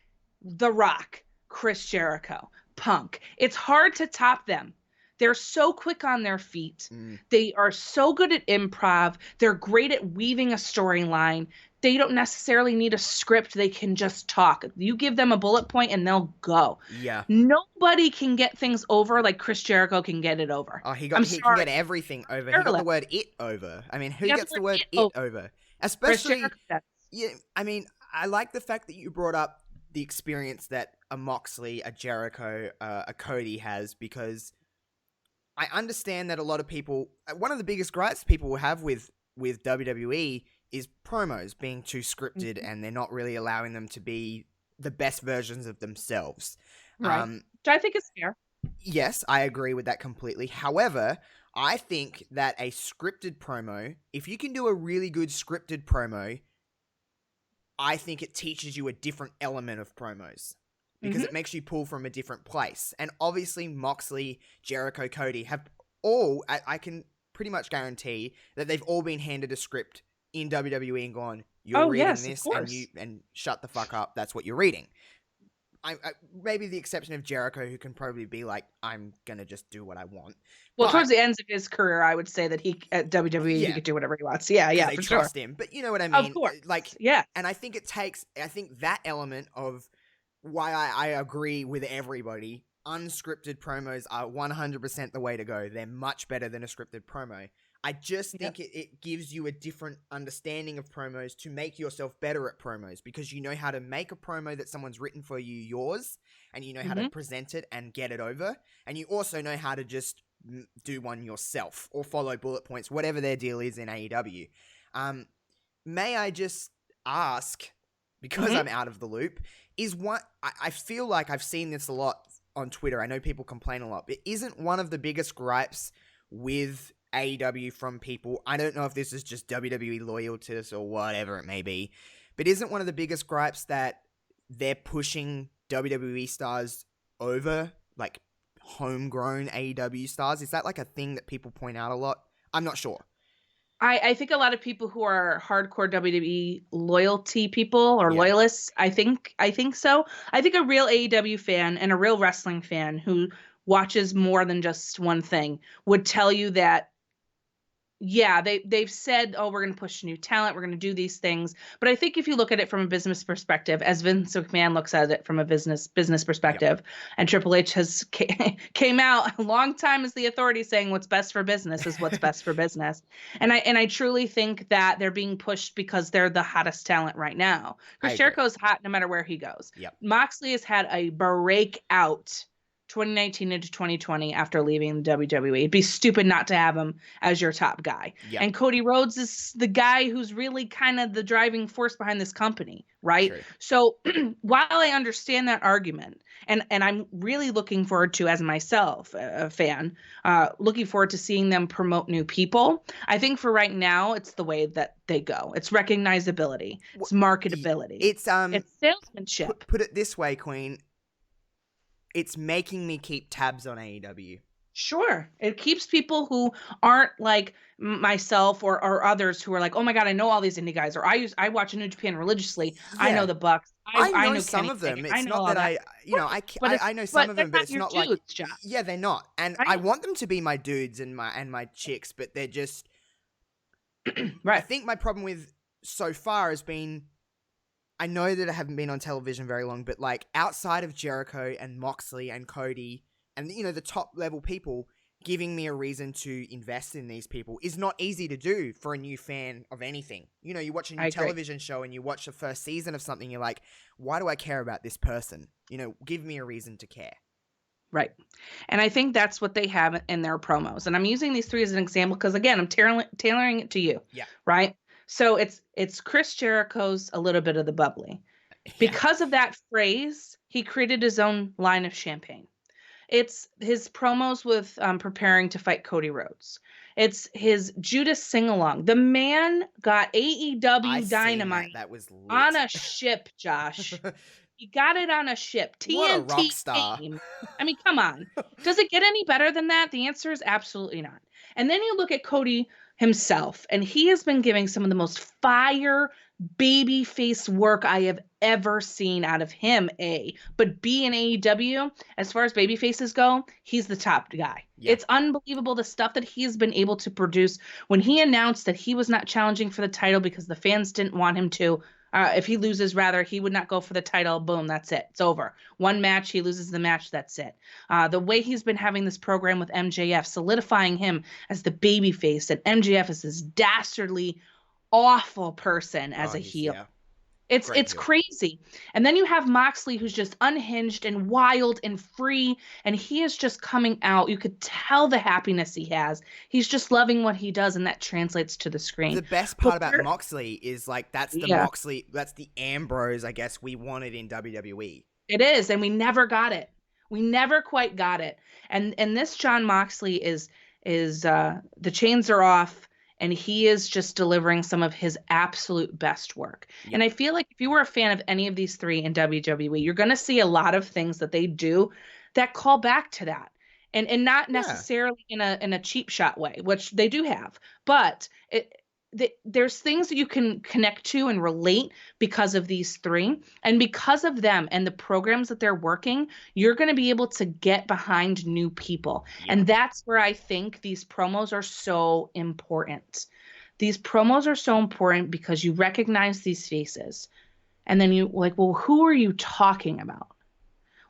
The Rock, Chris Jericho, Punk, it's hard to top them. They're so quick on their feet. They are so good at improv. They're great at weaving a storyline. They don't necessarily need a script. They can just talk. You give them a bullet point and they'll go. Yeah. Nobody can get things over like Chris Jericho can get it over. Oh, he can get everything over. He got the word "it" over. I mean, who gets the word "it" over? Especially, yeah. I mean, I like the fact that you brought up the experience that a Moxley, a Jericho, a Cody has, because I understand that a lot of people, one of the biggest gripes people will have with WWE is promos being too scripted, and they're not really allowing them to be the best versions of themselves. Right. Which I think is fair. Yes, I agree with that completely. However, I think that a scripted promo, if you can do a really good scripted promo, I think it teaches you a different element of promos because it makes you pull from a different place. And obviously Moxley, Jericho, Cody have all, I can pretty much guarantee that they've all been handed a script in WWE and gone, you're reading this and shut the fuck up. That's what you're reading. I maybe the exception of Jericho, who can probably be like, I'm going to just do what I want. Well, towards the ends of his career, I would say that he at WWE he could do whatever he wants. Yeah, they for trust sure. him. But you know what I mean? Of course. Like, yeah. And I think I think that element of why I agree with everybody, unscripted promos are 100% the way to go. They're much better than a scripted promo. I just think it gives you a different understanding of promos to make yourself better at promos because you know how to make a promo that someone's written for you yours, and you know how to present it and get it over, and you also know how to just do one yourself or follow bullet points, whatever their deal is in AEW. May I just ask, because I'm out of the loop, is what I feel like I've seen this a lot on Twitter. I know people complain a lot, but isn't one of the biggest gripes with AEW from people, I don't know if this is just WWE loyalties or whatever it may be, but isn't one of the biggest gripes that they're pushing WWE stars over, like homegrown AEW stars? Is that like a thing that people point out a lot? I'm not sure. I think a lot of people who are hardcore WWE loyalty people or loyalists, I think so. I think a real AEW fan and a real wrestling fan who watches more than just one thing would tell you that they've said, oh, we're going to push new talent, we're going to do these things. But I think if you look at it from a business perspective, as Vince McMahon looks at it from a business perspective, and Triple H has came out a long time as the authority saying what's best for business is what's best for business. And I truly think that they're being pushed because they're the hottest talent right now. Chris Jericho's hot no matter where he goes. Moxley has had a breakout 2019 into 2020 after leaving the WWE. It'd be stupid not to have him as your top guy. And Cody Rhodes is the guy who's really kind of the driving force behind this company, right? True. So while I understand that argument, and I'm really looking forward to, as myself, a fan, looking forward to seeing them promote new people, I think for right now, it's the way that they go. It's recognizability. It's marketability. It's salesmanship. Put it this way, Queen. It's making me keep tabs on AEW. Sure. It keeps people who aren't like myself or others who are like, oh my God, I know all these indie guys, or I watch New Japan religiously. I know the Bucks. I know some of them. It's not that I know some of them, but it's not like, yeah, they're not. And I want them to be my dudes and my chicks, but they're just, I think my problem with so far has been, I know that I haven't been on television very long, but like outside of Jericho and Moxley and Cody and, you know, the top level people, giving me a reason to invest in these people is not easy to do for a new fan of anything. You know, you watch a new television show and you watch the first season of something, you're like, why do I care about this person? You know, give me a reason to care. Right. And I think that's what they have in their promos. And I'm using these three as an example because, again, I'm tailoring it to you. Yeah. Right? So it's Chris Jericho's A Little Bit of the Bubbly. Because of that phrase, he created his own line of champagne. It's his promos with preparing to fight Cody Rhodes. It's his Judas sing-along. The man got AEW Dynamite that was lit. On a ship, Josh. He got it on a ship. TNT what a rock star. Team. I mean, come on. Does it get any better than that? The answer is absolutely not. And then you look at Cody himself, and he has been giving some of the most fire baby face work I have ever seen out of him, but B, in AEW, as far as baby faces go, he's the top guy. It's unbelievable the stuff that he has been able to produce. When he announced that he was not challenging for the title because the fans didn't want him to, if he loses, rather, he would not go for the title. Boom, that's it. It's over. One match, he loses the match, that's it. The way he's been having this program with MJF, solidifying him as the babyface, and MJF is this dastardly, awful person as a heel. It's crazy. And then you have Moxley, who's just unhinged and wild and free, and he is just coming out. You could tell the happiness he has. He's just loving what he does, and that translates to the screen. The best part about Moxley is like that's the Moxley, that's the Ambrose, I guess, we wanted in WWE. It is, and we never got it. We never quite got it. And this Jon Moxley is is the chains are off, and he is just delivering some of his absolute best work. Yep. And I feel like if you were a fan of any of these three in WWE, you're going to see a lot of things that they do that call back to that. And not necessarily in a cheap shot way, which they do have, but there's things that you can connect to and relate because of these three, and because of them and the programs that they're working, you're going to be able to get behind new people. And that's where I think these promos are so important. These promos are so important because you recognize these faces, and then you like, well, who are you talking about?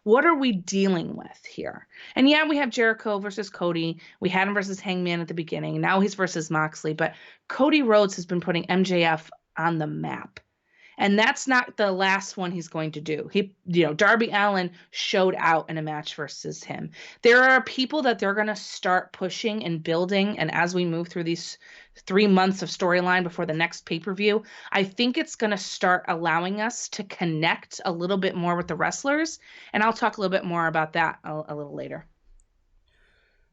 What are we dealing with here? And yeah, we have Jericho versus Cody. We had him versus Hangman at the beginning. Now he's versus Moxley. But Cody Rhodes has been putting MJF on the map. And that's not the last one he's going to do. Darby Allin showed out in a match versus him. There are people that they're going to start pushing and building. And as we move through these 3 months of storyline before the next pay-per-view, I think it's going to start allowing us to connect a little bit more with the wrestlers. And I'll talk a little bit more about that a little later.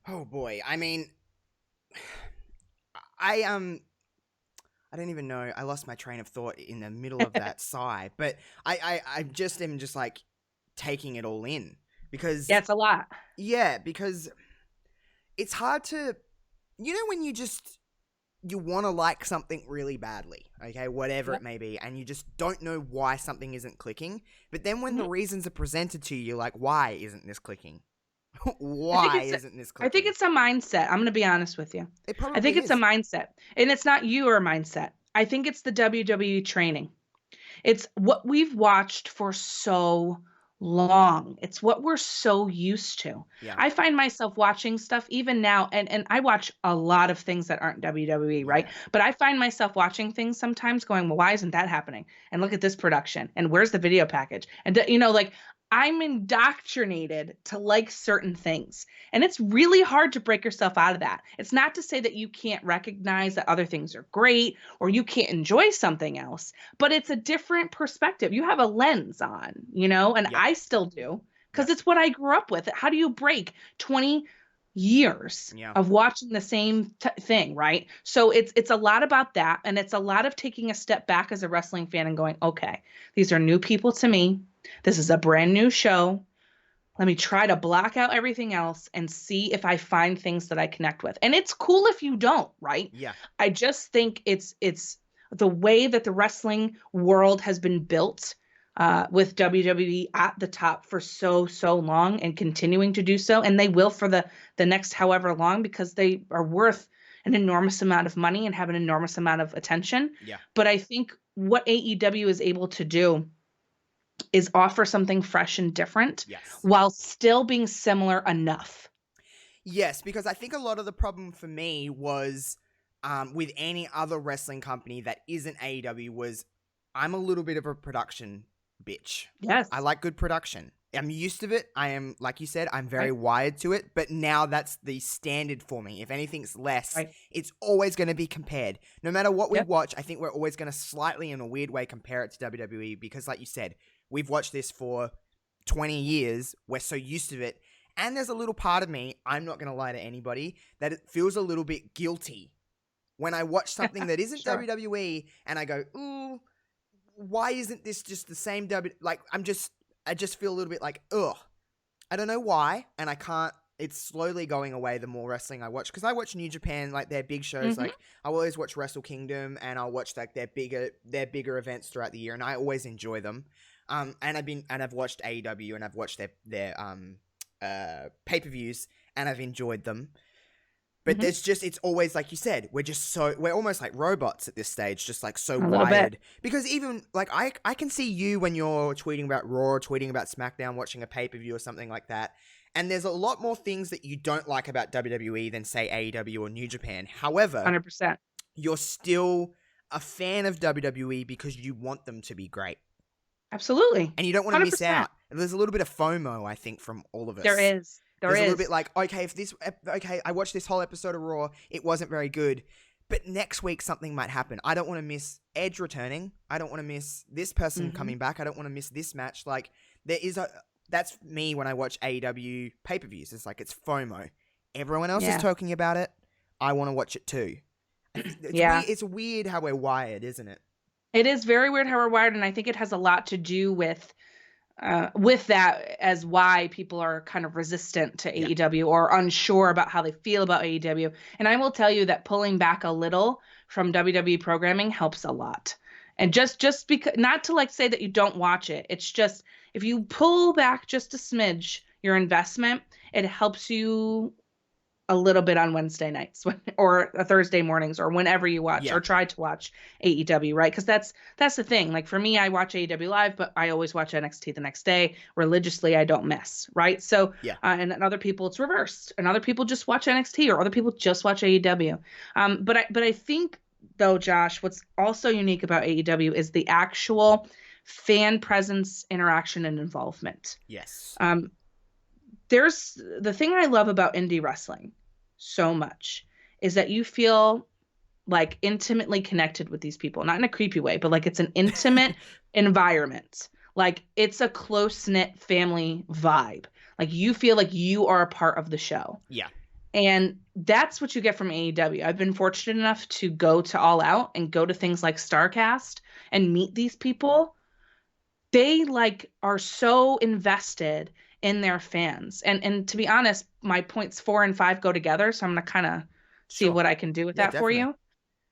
Oh boy. I mean, I don't even know. I lost my train of thought in the middle of that sigh, but I just am just like taking it all in because yeah, it's a lot. Yeah, because it's hard to, when you want to like something really badly, okay, whatever it may be, and you just don't know why something isn't clicking. But then when the reasons are presented to you, you're like, why isn't this clicking? Why isn't this clicking? I think it's a mindset. I'm going to be honest with you. I think it's a mindset. And it's not you or a mindset. I think it's the WWE training. It's what we've watched for so long. It's what we're so used to. Yeah. I find myself watching stuff even now, and I watch a lot of things that aren't WWE, right? But I find myself watching things sometimes going, well, why isn't that happening? And look at this production. And where's the video package? And, I'm indoctrinated to like certain things. And it's really hard to break yourself out of that. It's not to say that you can't recognize that other things are great or you can't enjoy something else, but it's a different perspective. You have a lens on, and I still do because it's what I grew up with. How do you break 20 years of watching the same thing, right? So it's a lot about that. And it's a lot of taking a step back as a wrestling fan and going, okay, these are new people to me. This is a brand new show. Let me try to block out everything else and see if I find things that I connect with. And it's cool if you don't, right? Yeah. I just think it's the way that the wrestling world has been built with WWE at the top for so long and continuing to do so. And they will for the next however long, because they are worth an enormous amount of money and have an enormous amount of attention. Yeah. But I think what AEW is able to do is offer something fresh and different while still being similar enough. Yes, because I think a lot of the problem for me was with any other wrestling company that isn't AEW was I'm a little bit of a production bitch. Yes. I like good production. I'm used to it. I am, like you said, I'm very wired to it, but now that's the standard for me. If anything's less, it's always going to be compared. No matter what we watch, I think we're always going to slightly, in a weird way, compare it to WWE because, like you said, we've watched this for 20 years. We're so used to it. And there's a little part of me, I'm not going to lie to anybody, that it feels a little bit guilty when I watch something that isn't WWE and I go, ooh, why isn't this just the same I just feel a little bit like, ugh. I don't know why, and I can't. It's slowly going away the more wrestling I watch, because I watch New Japan, like their big shows. Like I always watch Wrestle Kingdom, and I'll watch like their bigger events throughout the year, and I always enjoy them. And I've watched AEW, and I've watched their pay-per-views, and I've enjoyed them. But it's always like you said, we're almost like robots at this stage, just like so wired. Because even like I can see you when you're tweeting about Raw, tweeting about SmackDown, watching a pay-per-view or something like that. And there's a lot more things that you don't like about WWE than say AEW or New Japan. However, 100%. You're still a fan of WWE because you want them to be great. Absolutely. And you don't want to miss out. There's a little bit of FOMO, I think, from all of us. There is. There's a little bit like, okay, I watched this whole episode of Raw, it wasn't very good, but next week something might happen. I don't want to miss Edge returning. I don't want to miss this person coming back. I don't want to miss this match. Like, that's me when I watch AEW pay-per-views. It's like, it's FOMO. everyone else is talking about it. I want to watch it too. It's weird how we're wired, isn't it? It is very weird how we're wired, and I think it has a lot to do with that as why people are kind of resistant to AEW or unsure about how they feel about AEW. And I will tell you that pulling back a little from WWE programming helps a lot. And just because, not to like say that you don't watch it, it's just if you pull back just a smidge your investment, it helps you a little bit on Wednesday nights or Thursday mornings or whenever you watch or try to watch AEW, right? Because that's the thing. Like for me, I watch AEW live, but I always watch NXT the next day religiously. I don't miss, right? So, and other people it's reversed, and other people just watch NXT, or other people just watch AEW. But I think though, Josh, what's also unique about AEW is the actual fan presence, interaction, and involvement. Yes. There's the thing I love about indie wrestling so much is that you feel like intimately connected with these people, not in a creepy way, but like it's an intimate environment. Like it's a close-knit family vibe. Like you feel like you are a part of the show. Yeah. And that's what you get from AEW. I've been fortunate enough to go to All Out and go to things like StarCast and meet these people. They like are so invested in their fans. And to be honest, my points 4 and 5 go together. So I'm going to kind of see what I can do with that definitely. for you.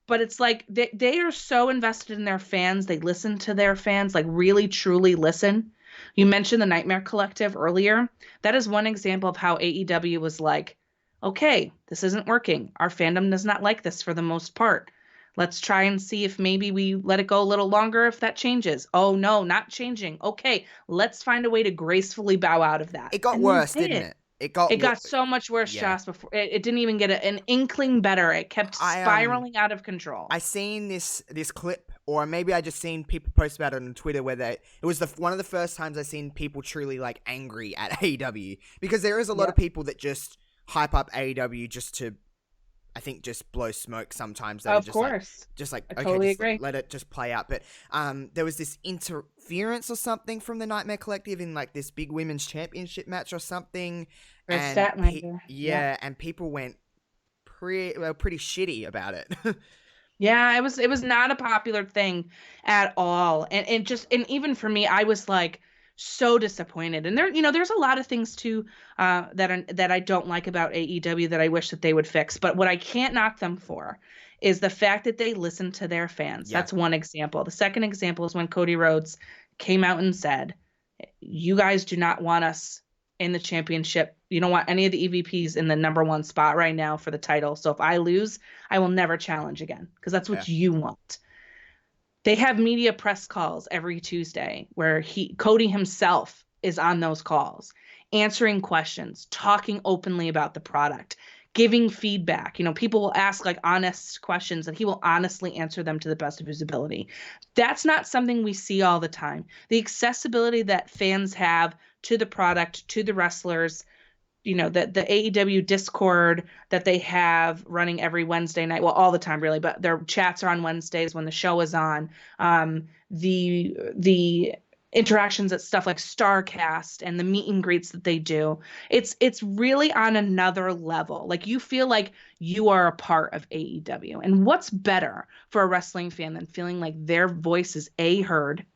But it's like they are so invested in their fans. They listen to their fans, like really, truly listen. You mentioned the Nightmare Collective earlier. That is one example of how AEW was like, okay, this isn't working. Our fandom does not like this for the most part. Let's try and see if maybe we let it go a little longer if that changes. Oh, no, not changing. Okay, let's find a way to gracefully bow out of that. It got worse, didn't it? It got so much worse, Josh, before it didn't even get an inkling better. It kept spiraling out of control. I seen this clip, or maybe I just seen people post about it on Twitter, where it was one of the first times I seen people truly like angry at AEW, because there is a lot of people that just hype up AEW just to, I think, just blow smoke sometimes. Of course. Just like, I okay, totally just agree. let it just play out. But there was this interference or something from the Nightmare Collective in like this big women's championship match or something. And and people went pretty shitty about it. Yeah, it was not a popular thing at all. And even for me, I was like so disappointed. And there's a lot of things too that I don't like about AEW that I wish that they would fix. But what I can't knock them for is the fact that they listen to their fans. Yeah. That's one example. The second example is when Cody Rhodes came out and said, you guys do not want us in the championship. You don't want any of the EVPs in the number 1 spot right now for the title. So if I lose, I will never challenge again, because that's what you want. They have media press calls every Tuesday where Cody himself is on those calls, answering questions, talking openly about the product, giving feedback. People will ask like honest questions and he will honestly answer them to the best of his ability. That's not something we see all the time. The accessibility that fans have to the product, to the wrestlers, the AEW Discord that they have running every Wednesday night, well, all the time really, but their chats are on Wednesdays when the show is on. The interactions at stuff like StarCast and the meet and greets that they do, it's really on another level. Like you feel like you are a part of AEW. And what's better for a wrestling fan than feeling like their voice is A, heard,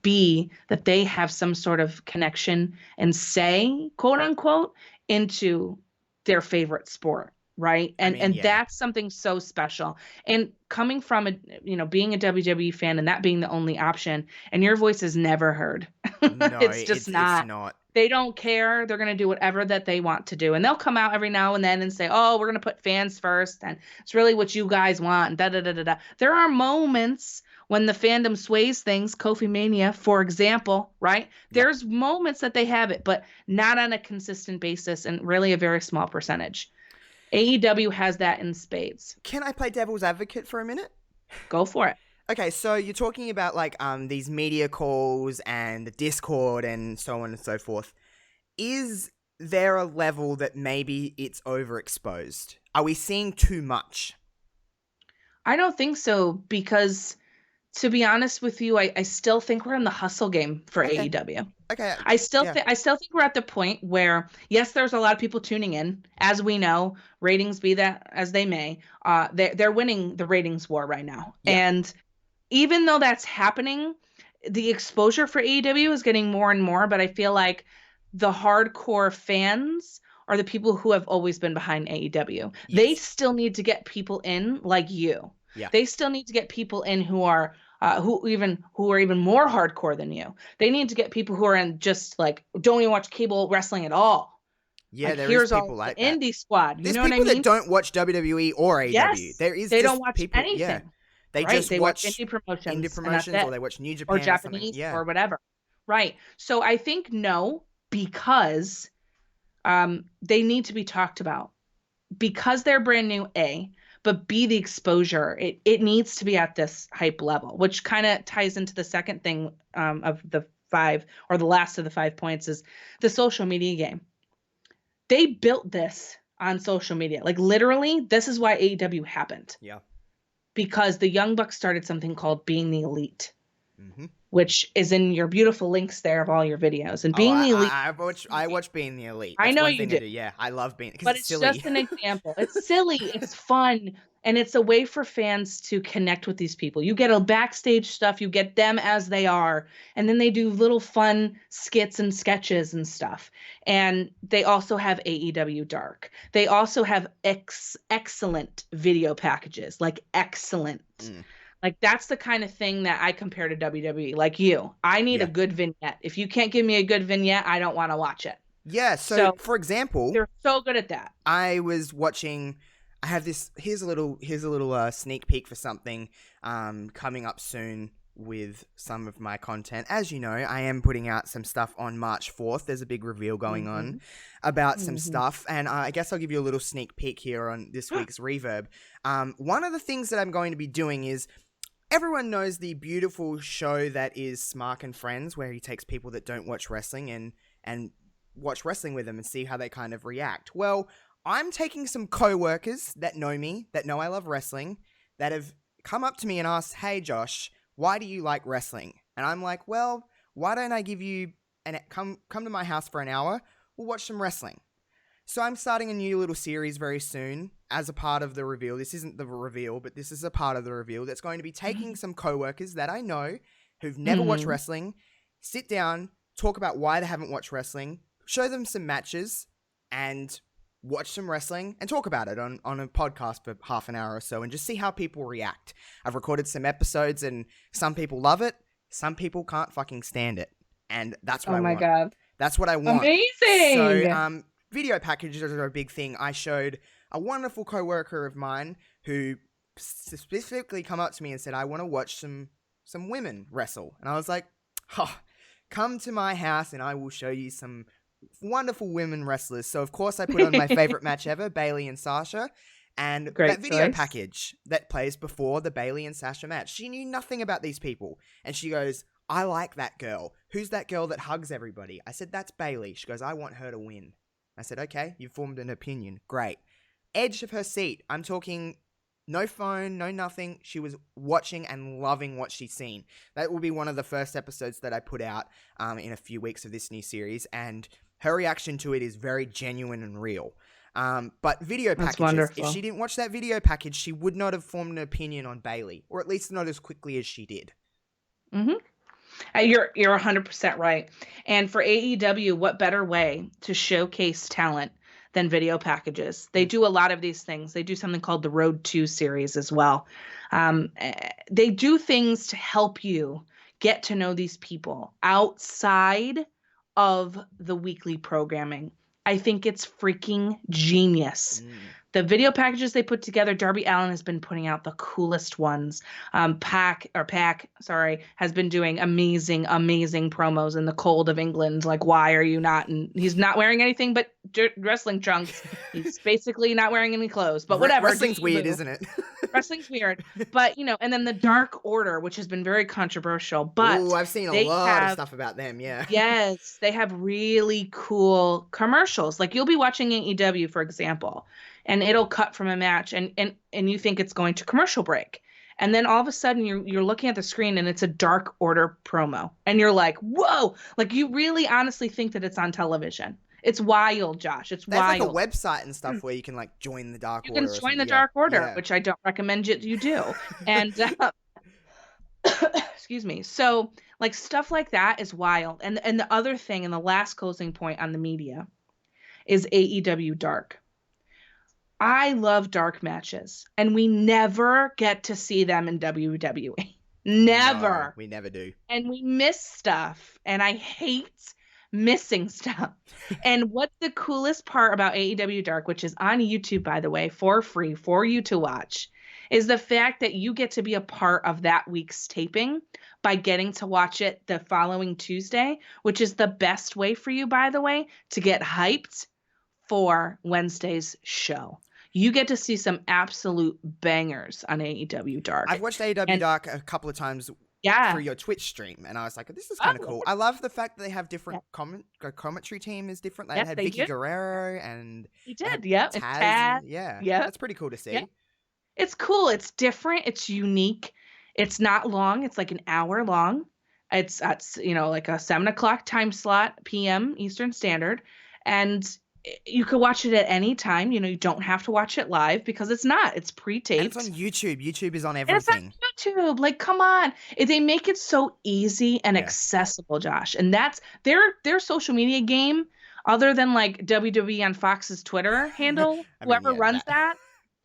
B, that they have some sort of connection and say, quote unquote, into their favorite sport, right? And that's something so special. And coming from being a WWE fan and that being the only option, and your voice is never heard. No, it's not. It's not. They don't care. They're going to do whatever that they want to do. And they'll come out every now and then and say, oh, we're going to put fans first. And it's really what you guys want. And da-da-da-da-da. There are moments when the fandom sways things, Kofi Mania, for example, right? There's moments that they have it, but not on a consistent basis and really a very small percentage. AEW has that in spades. Can I play devil's advocate for a minute? Go for it. Okay, so you're talking about like these media calls and the Discord and so on and so forth. Is there a level that maybe it's overexposed? Are we seeing too much? I don't think so, because to be honest with you, I still think we're in the hustle game for Okay. AEW. Okay. I still yeah. think we're at the point where, yes, there's a lot of people tuning in. As we know, ratings be that as they may, they're winning the ratings war right now. Yeah. And even though that's happening, the exposure for AEW is getting more and more. But I feel like the hardcore fans are the people who have always been behind AEW. They Yes. still need to get people in like you. Yeah. They still need to get people in who are who are even more hardcore than you. They need to get people who are in just like don't even watch cable wrestling at all. Yeah, Like there here's is people all like the that. indie squad. You There's know what I people mean? that don't watch WWE or AEW. Yes, There is they just don't watch people, anything. yeah. They Right? just They watch indie promotions, indie and that's promotions it. or they watch New Japan Or or something. Japanese Yeah. or whatever. Right. So I think no, because they need to be talked about. Because they're brand new, A, but B, the exposure. It needs to be at this hype level, which kind of ties into the second thing of the 5, or the last of the 5 points, is the social media game. They built this on social media. Like literally, this is why AEW happened. Yeah. Because the Young Bucks started something called Being the Elite, Mm-hmm. which is in your beautiful links there of all your videos. And Oh, Being the Elite, I watch Being the Elite. I That's know one you thing do. to do. Yeah, I love being because but it's it's silly. just an example. It's silly, it's fun, and it's a way for fans to connect with these people. You get a backstage stuff, you get them as they are, and then they do little fun skits and sketches and stuff. And they also have AEW Dark. They also have excellent video packages, like excellent. Mm. Like that's the kind of thing that I compare to WWE. Like you, I need Yeah. a good vignette. If you can't give me a good vignette, I don't want to watch it. Yeah, so for example, They're so good at that. I was watching. I have this. Here's a little sneak peek for something coming up soon with some of my content. As you know, I am putting out some stuff on March 4th. There's a big reveal going on about some stuff, and I guess I'll give you a little sneak peek here on this week's Reverb. One of the things that I'm going to be doing is, everyone knows the beautiful show that is Smark and Friends, where he takes people that don't watch wrestling and watch wrestling with them and see how they kind of react. Well, I'm taking some co-workers that know me, that know I love wrestling, that have come up to me and asked, "Hey Josh, why do you like wrestling?" And I'm like, "Well, why don't I give you come to my house for an hour? We'll watch some wrestling." So I'm starting a new little series very soon as a part of the reveal. This isn't the reveal, but this is a part of the reveal that's going to be taking some co-workers that I know who've never watched wrestling, sit down, talk about why they haven't watched wrestling, show them some matches, and watch some wrestling and talk about it on a podcast for half an hour or so and just see how people react. I've recorded some episodes and some people love it. Some people can't fucking stand it. And that's what I want. Oh my God. That's what I want. Amazing. So, video packages are a big thing. I showed a wonderful coworker of mine who specifically come up to me and said, "I want to watch some women wrestle." And I was like, "Oh, come to my house and I will show you some wonderful women wrestlers." So of course I put on my favorite match ever, Bayley and Sasha, and that video package that plays before the Bayley and Sasha match. She knew nothing about these people, and she goes, "I like that girl. Who's that girl that hugs everybody?" I said, "That's Bayley." She goes, "I want her to win." I said, "Okay, you've formed an opinion. Great." Edge of her seat. I'm talking no phone, no nothing. She was watching and loving what she's seen. That will be one of the first episodes that I put out in a few weeks of this new series, and her reaction to it is very genuine and real. But video packages, wonderful. if she didn't watch that video package, she would not have formed an opinion on Bayley, or at least not as quickly as she did. You're 100% right. And for AEW, what better way to showcase talent than video packages? They do a lot of these things. They do something called the Road 2 series as well. They do things to help you get to know these people outside of the weekly programming. I think it's freaking genius. The video packages they put together, Darby Allin has been putting out the coolest ones. Pac has been doing amazing promos in the cold of England. Like, why are you not? And he's not wearing anything but wrestling trunks. He's basically not wearing any clothes, but whatever. Wrestling's weird, isn't it? Wrestling's weird. But, and then the Dark Order, which has been very controversial. But ooh, I've seen a lot of stuff about them, yeah. Yes, they have really cool commercials. Like, you'll be watching AEW, for example, and it'll cut from a match, and you think it's going to commercial break. And then all of a sudden you're looking at the screen and it's a Dark Order promo. And you're like, whoa, like you really honestly think that it's on television. It's wild, Josh. It's There's wild. like a website and stuff where you can like join the Dark Order. You can join the Dark Order, which I don't recommend you do. And excuse me. So like stuff like that is wild. And the other thing, and the last closing point on the media, is AEW Dark. I love dark matches, and we never get to see them in WWE. Never. No, we never do. And we miss stuff, and I hate missing stuff. And what's the coolest part about AEW Dark, which is on YouTube, by the way, for free for you to watch, is the fact that you get to be a part of that week's taping by getting to watch it the following Tuesday, which is the best way for you, by the way, to get hyped for Wednesday's show. You get to see some absolute bangers on AEW Dark. I've watched AEW Dark a couple of times through your Twitch stream, and I was like, this is kind of cool. I love the fact that they have different commentary team is different. They had Vicky Guerrero and Taz. Yeah, that's pretty cool to see. Yeah. It's cool. It's different. It's unique. It's not long. It's like an hour long. It's at, like a 7:00 time slot, PM Eastern Standard. And you could watch it at any time. You don't have to watch it live because it's not. It's pre-taped. And it's on YouTube. YouTube is on everything. It's on YouTube. Like, come on. They make it so easy and accessible, Josh. And that's their social media game, other than like WWE on Fox's Twitter handle, whoever runs that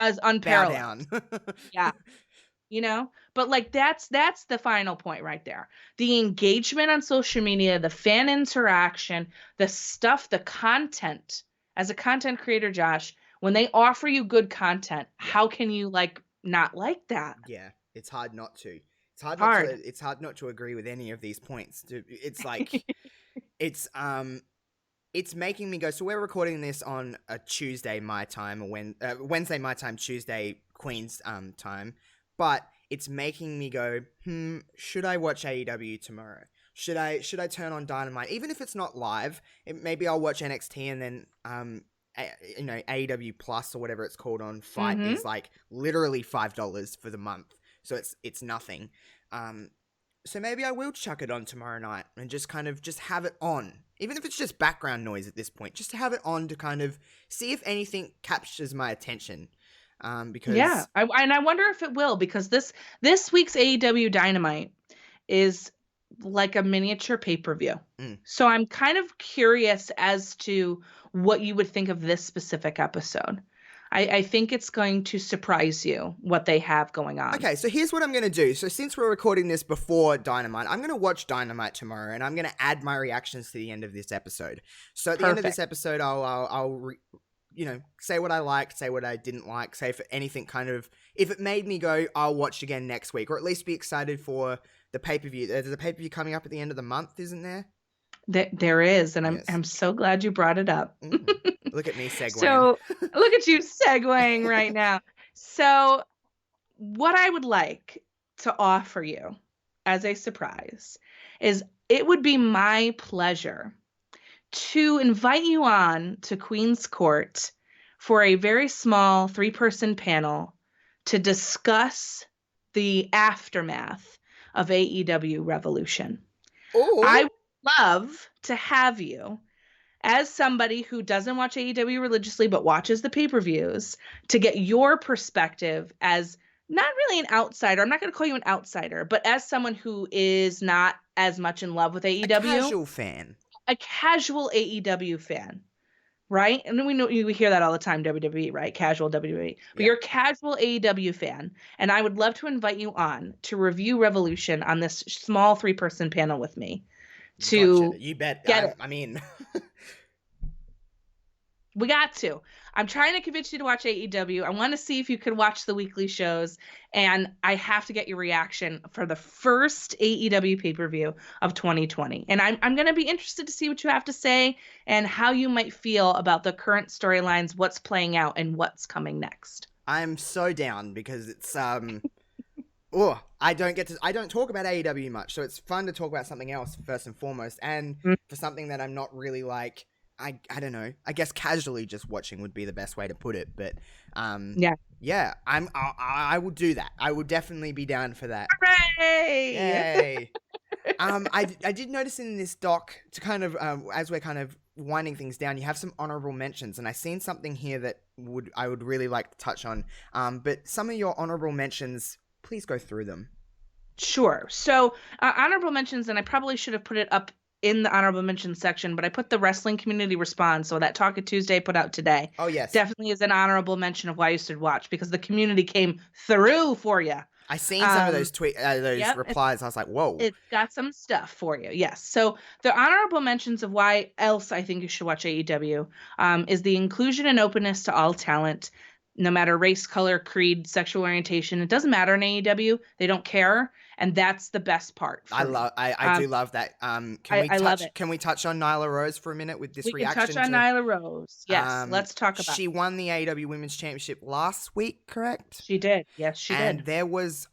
is unparalleled. Bow down. Yeah. But like that's the final point right there. The engagement on social media, the fan interaction, the stuff, the content. As a content creator, Josh, when they offer you good content, how can you not like that? Yeah, it's hard not to. It's hard not to agree with any of these points. It's like it's making me go. So we're recording this on a Tuesday my time, or Wednesday my time, Tuesday Queen's time. But it's making me go, should I watch AEW tomorrow? Should I turn on Dynamite? Even if it's not live, maybe I'll watch NXT and then AEW Plus or whatever it's called on Fight is like literally $5 for the month. So it's nothing. So maybe I will chuck it on tomorrow night and just have it on. Even if it's just background noise at this point, just to have it on to kind of see if anything captures my attention. Because I wonder if it will, because this week's AEW Dynamite is like a miniature pay-per-view. So I'm kind of curious as to what you would think of this specific episode. I think it's going to surprise you what they have going on. Okay, so here's what I'm going to do. So since we're recording this before Dynamite, I'm going to watch Dynamite tomorrow, and I'm going to add my reactions to the end of this episode. So at the end of this episode, I'll say what I liked, say what I didn't like, say if anything if it made me go, I'll watch again next week, or at least be excited for the pay-per-view. There's a pay-per-view coming up at the end of the month, isn't there? There is, and I'm so glad you brought it up. Look at me segueing. So, look at you segueing right now. So, what I would like to offer you as a surprise is it would be my pleasure to invite you on to Queen's Court for a very small 3-person panel to discuss the aftermath of AEW Revolution. Ooh. I would love to have you, as somebody who doesn't watch AEW religiously but watches the pay-per-views, to get your perspective as not really an outsider. I'm not going to call you an outsider, but as someone who is not as much in love with AEW. A casual fan. A casual AEW fan, right? And we hear that all the time, WWE, right? Casual WWE. But you're a casual AEW fan, and I would love to invite you on to review Revolution on this small 3-person panel with me. Gotcha. You bet. Get it. I mean... We got to. I'm trying to convince you to watch AEW. I want to see if you could watch the weekly shows, and I have to get your reaction for the first AEW pay-per-view of 2020. And I'm going to be interested to see what you have to say and how you might feel about the current storylines, what's playing out, and what's coming next. I'm so down because it's I don't talk about AEW much, so it's fun to talk about something else first and foremost, and for something that I'm not really I don't know. I guess casually just watching would be the best way to put it. But Yeah. yeah, I will do that. I will definitely be down for that. Hooray! Yay! I did notice in this doc to kind of as we're kind of winding things down, you have some honorable mentions, and I seen something here that I would really like to touch on. But some of your honorable mentions, please go through them. Sure. So honorable mentions, and I probably should have put it up in the honorable mentions section, but I put the wrestling community response. So that Talk It Tuesday put out today. Oh yes, definitely is an honorable mention of why you should watch, because the community came through for you. I seen some of those Yep, replies. I was like, whoa. It's got some stuff for you. Yes. So the honorable mentions of why else I think you should watch AEW is the inclusion and openness to all talent, no matter race, color, creed, sexual orientation. It doesn't matter in AEW. They don't care. And that's the best part. I do love that. Can we touch on Nyla Rose for a minute with this reaction? We can touch on Nyla Rose. Yes, let's talk about. She won the AEW Women's Championship last week, correct? She did. Yes, she did. And there was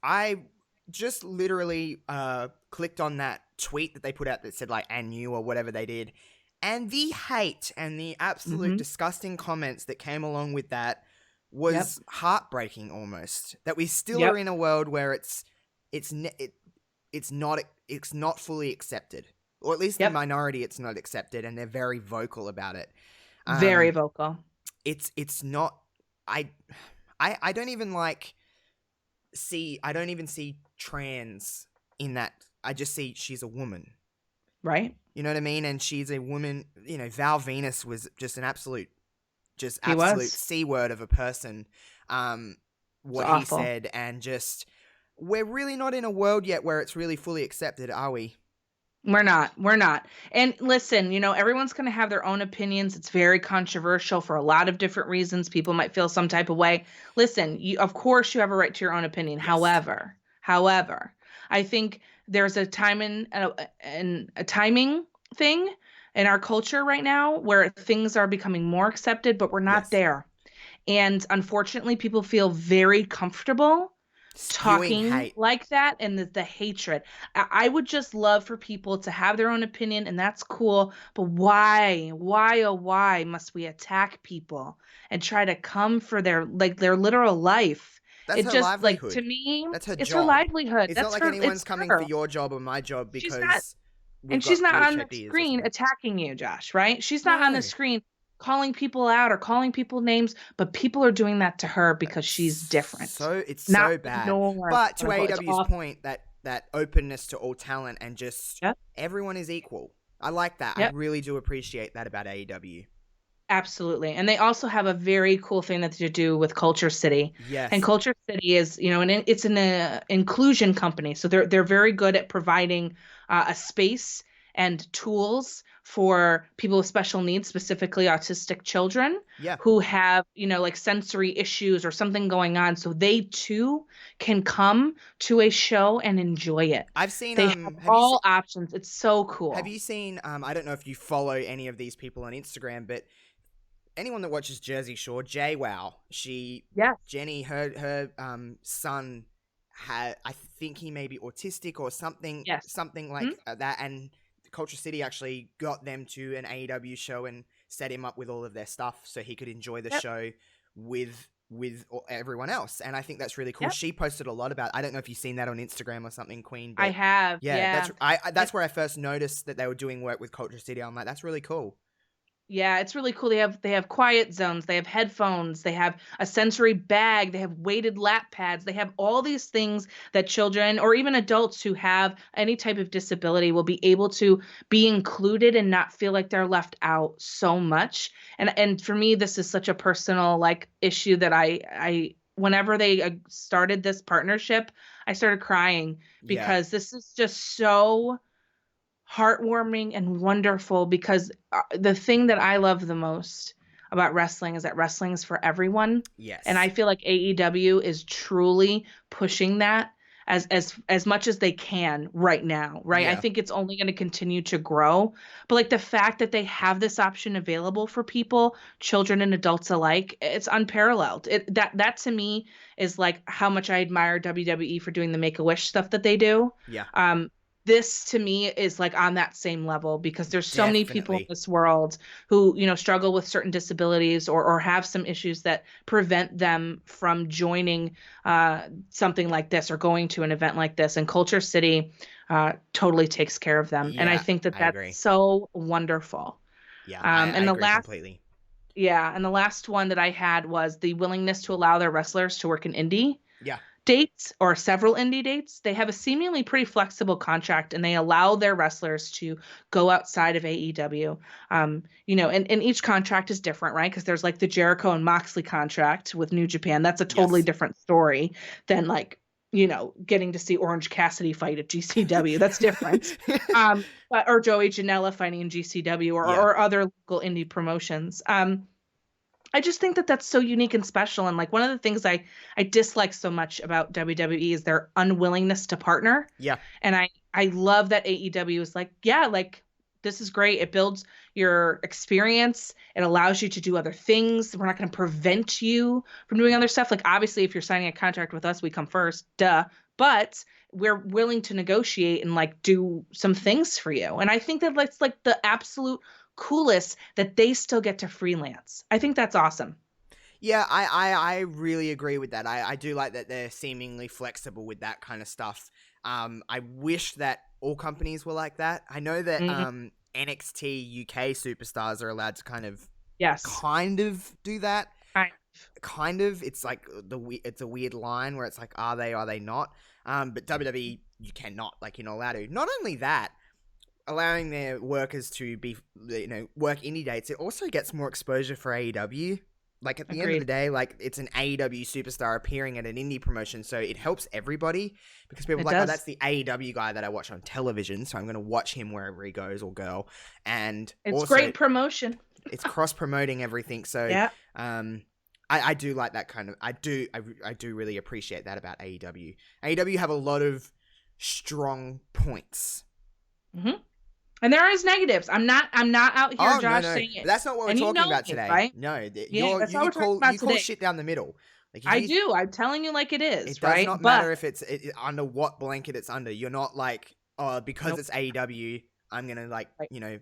just literally clicked on that tweet that they put out that said like "and you" or whatever they did, and the hate and the absolute disgusting comments that came along with that was heartbreaking almost. That we still are in a world where it's not fully accepted, or at least the minority it's not accepted, and they're very vocal about it. Very vocal. It's not. I don't even see trans in that. I just see she's a woman. Right. You know what I mean? And she's a woman. You know, Val Venus was just an absolute C word of a person. What he said, and just. We're really not in a world yet where it's really fully accepted, are we? We're not. And listen, everyone's going to have their own opinions. It's very controversial for a lot of different reasons. People might feel some type of way. Listen, of course you have a right to your own opinion. Yes. However, I think there's a time and a timing thing in our culture right now where things are becoming more accepted, but we're not there. And unfortunately, people feel very comfortable talking like that, and the hatred. I would just love for people to have their own opinion, and that's cool, but why must we attack people and try to come for their literal life? That's her livelihood. Like, to me, that's her it's job. her livelihood. It's not like anyone's coming for your job or my job because she's not on the screen attacking you, Josh, right? She's not on the screen calling people out or calling people names, but people are doing that to her because she's different. So it's so bad. But to AEW's point, that openness to all talent and just everyone is equal. I like that. I really do appreciate that about AEW. Absolutely. And they also have a very cool thing that they do with Culture City. Yes. And Culture City is, it's an inclusion company. So they're very good at providing a space and tools for people with special needs, specifically autistic children who have, like sensory issues or something going on. So they too can come to a show and enjoy it. I've seen they have all options. It's so cool. Have you seen, I don't know if you follow any of these people on Instagram, but anyone that watches Jersey Shore, JWoww, Jenny, her son had, I think he may be autistic or something, something like that. And Culture City actually got them to an AEW show and set him up with all of their stuff so he could enjoy the show with everyone else. And I think that's really cool. She posted a lot about, I don't know if you've seen that on Instagram or something, Queen. But I have. That's where I first noticed that they were doing work with Culture City. I'm like, that's really cool. Yeah, it's really cool. They have quiet zones, they have headphones, they have a sensory bag, they have weighted lap pads, they have all these things that children or even adults who have any type of disability will be able to be included and not feel like they're left out so much. And for me, this is such a personal issue that I whenever they started this partnership, I started crying because this is just so heartwarming and wonderful, because the thing that I love the most about wrestling is that wrestling is for everyone. Yes. And I feel like AEW is truly pushing that as much as they can right now, right? Yeah. I think it's only going to continue to grow. But the fact that they have this option available for people, children and adults alike, it's unparalleled. That to me is how much I admire WWE for doing the Make-A-Wish stuff that they do. Yeah. this to me is like on that same level, because there's so many people in Definitely. this world who, struggle with certain disabilities or have some issues that prevent them from joining something like this or going to an event like this. And Culture City totally takes care of them. And I Yeah, think that I that's agree. so wonderful. Yeah, I And the agree last, completely. yeah, and the last one that I had was the willingness to allow their wrestlers to work in indie Yeah. dates or several indie dates. They have a seemingly pretty flexible contract, and they allow their wrestlers to go outside of AEW. And each contract is different, right? Because there's like the Jericho and Moxley contract with New Japan. That's a totally Yes. different story than like, getting to see Orange Cassidy fight at GCW. That's different. Or Joey Janela fighting in GCW Yeah. or other local indie promotions. I just think that that's so unique and special. And like one of the things I dislike so much about WWE is their unwillingness to partner. Yeah. And I love that AEW is like, yeah, like this is great. It builds your experience. It allows you to do other things. We're not going to prevent you from doing other stuff. Like obviously if you're signing a contract with us, we come first, duh. But we're willing to negotiate and like do some things for you. And I think that that's like the absolute coolest that they still get to freelance. I think that's awesome. Yeah, I really agree with that. I do like that they're seemingly flexible with that kind of stuff. I wish that all companies were like that. I know that NXT UK superstars are allowed to kind of do that. Kind of. It's like it's a weird line where it's like, are they not? But WWE, you cannot. Like, you're not allowed to. Not only that, allowing their workers to be, work indie dates, it also gets more exposure for AEW. Like, at the end of the day, like, it's an AEW superstar appearing at an indie promotion, so it helps everybody, because people are like, oh, that's the AEW guy that I watch on television, so I'm going to watch him wherever he goes, or girl. And it's also, great promotion. It's cross-promoting everything, so yeah. I do like that kind of, I do really appreciate that about AEW. AEW have a lot of strong points. Mm-hmm. And there is negatives. I'm not out here, Josh, saying it. That's not what we're talking about today. Right? No, that's what we're talking about you call shit down the middle. Like, I do. I'm telling you like it is. It does not matter if it's under what blanket it's under. You're not like, oh, because it's AEW, I'm gonna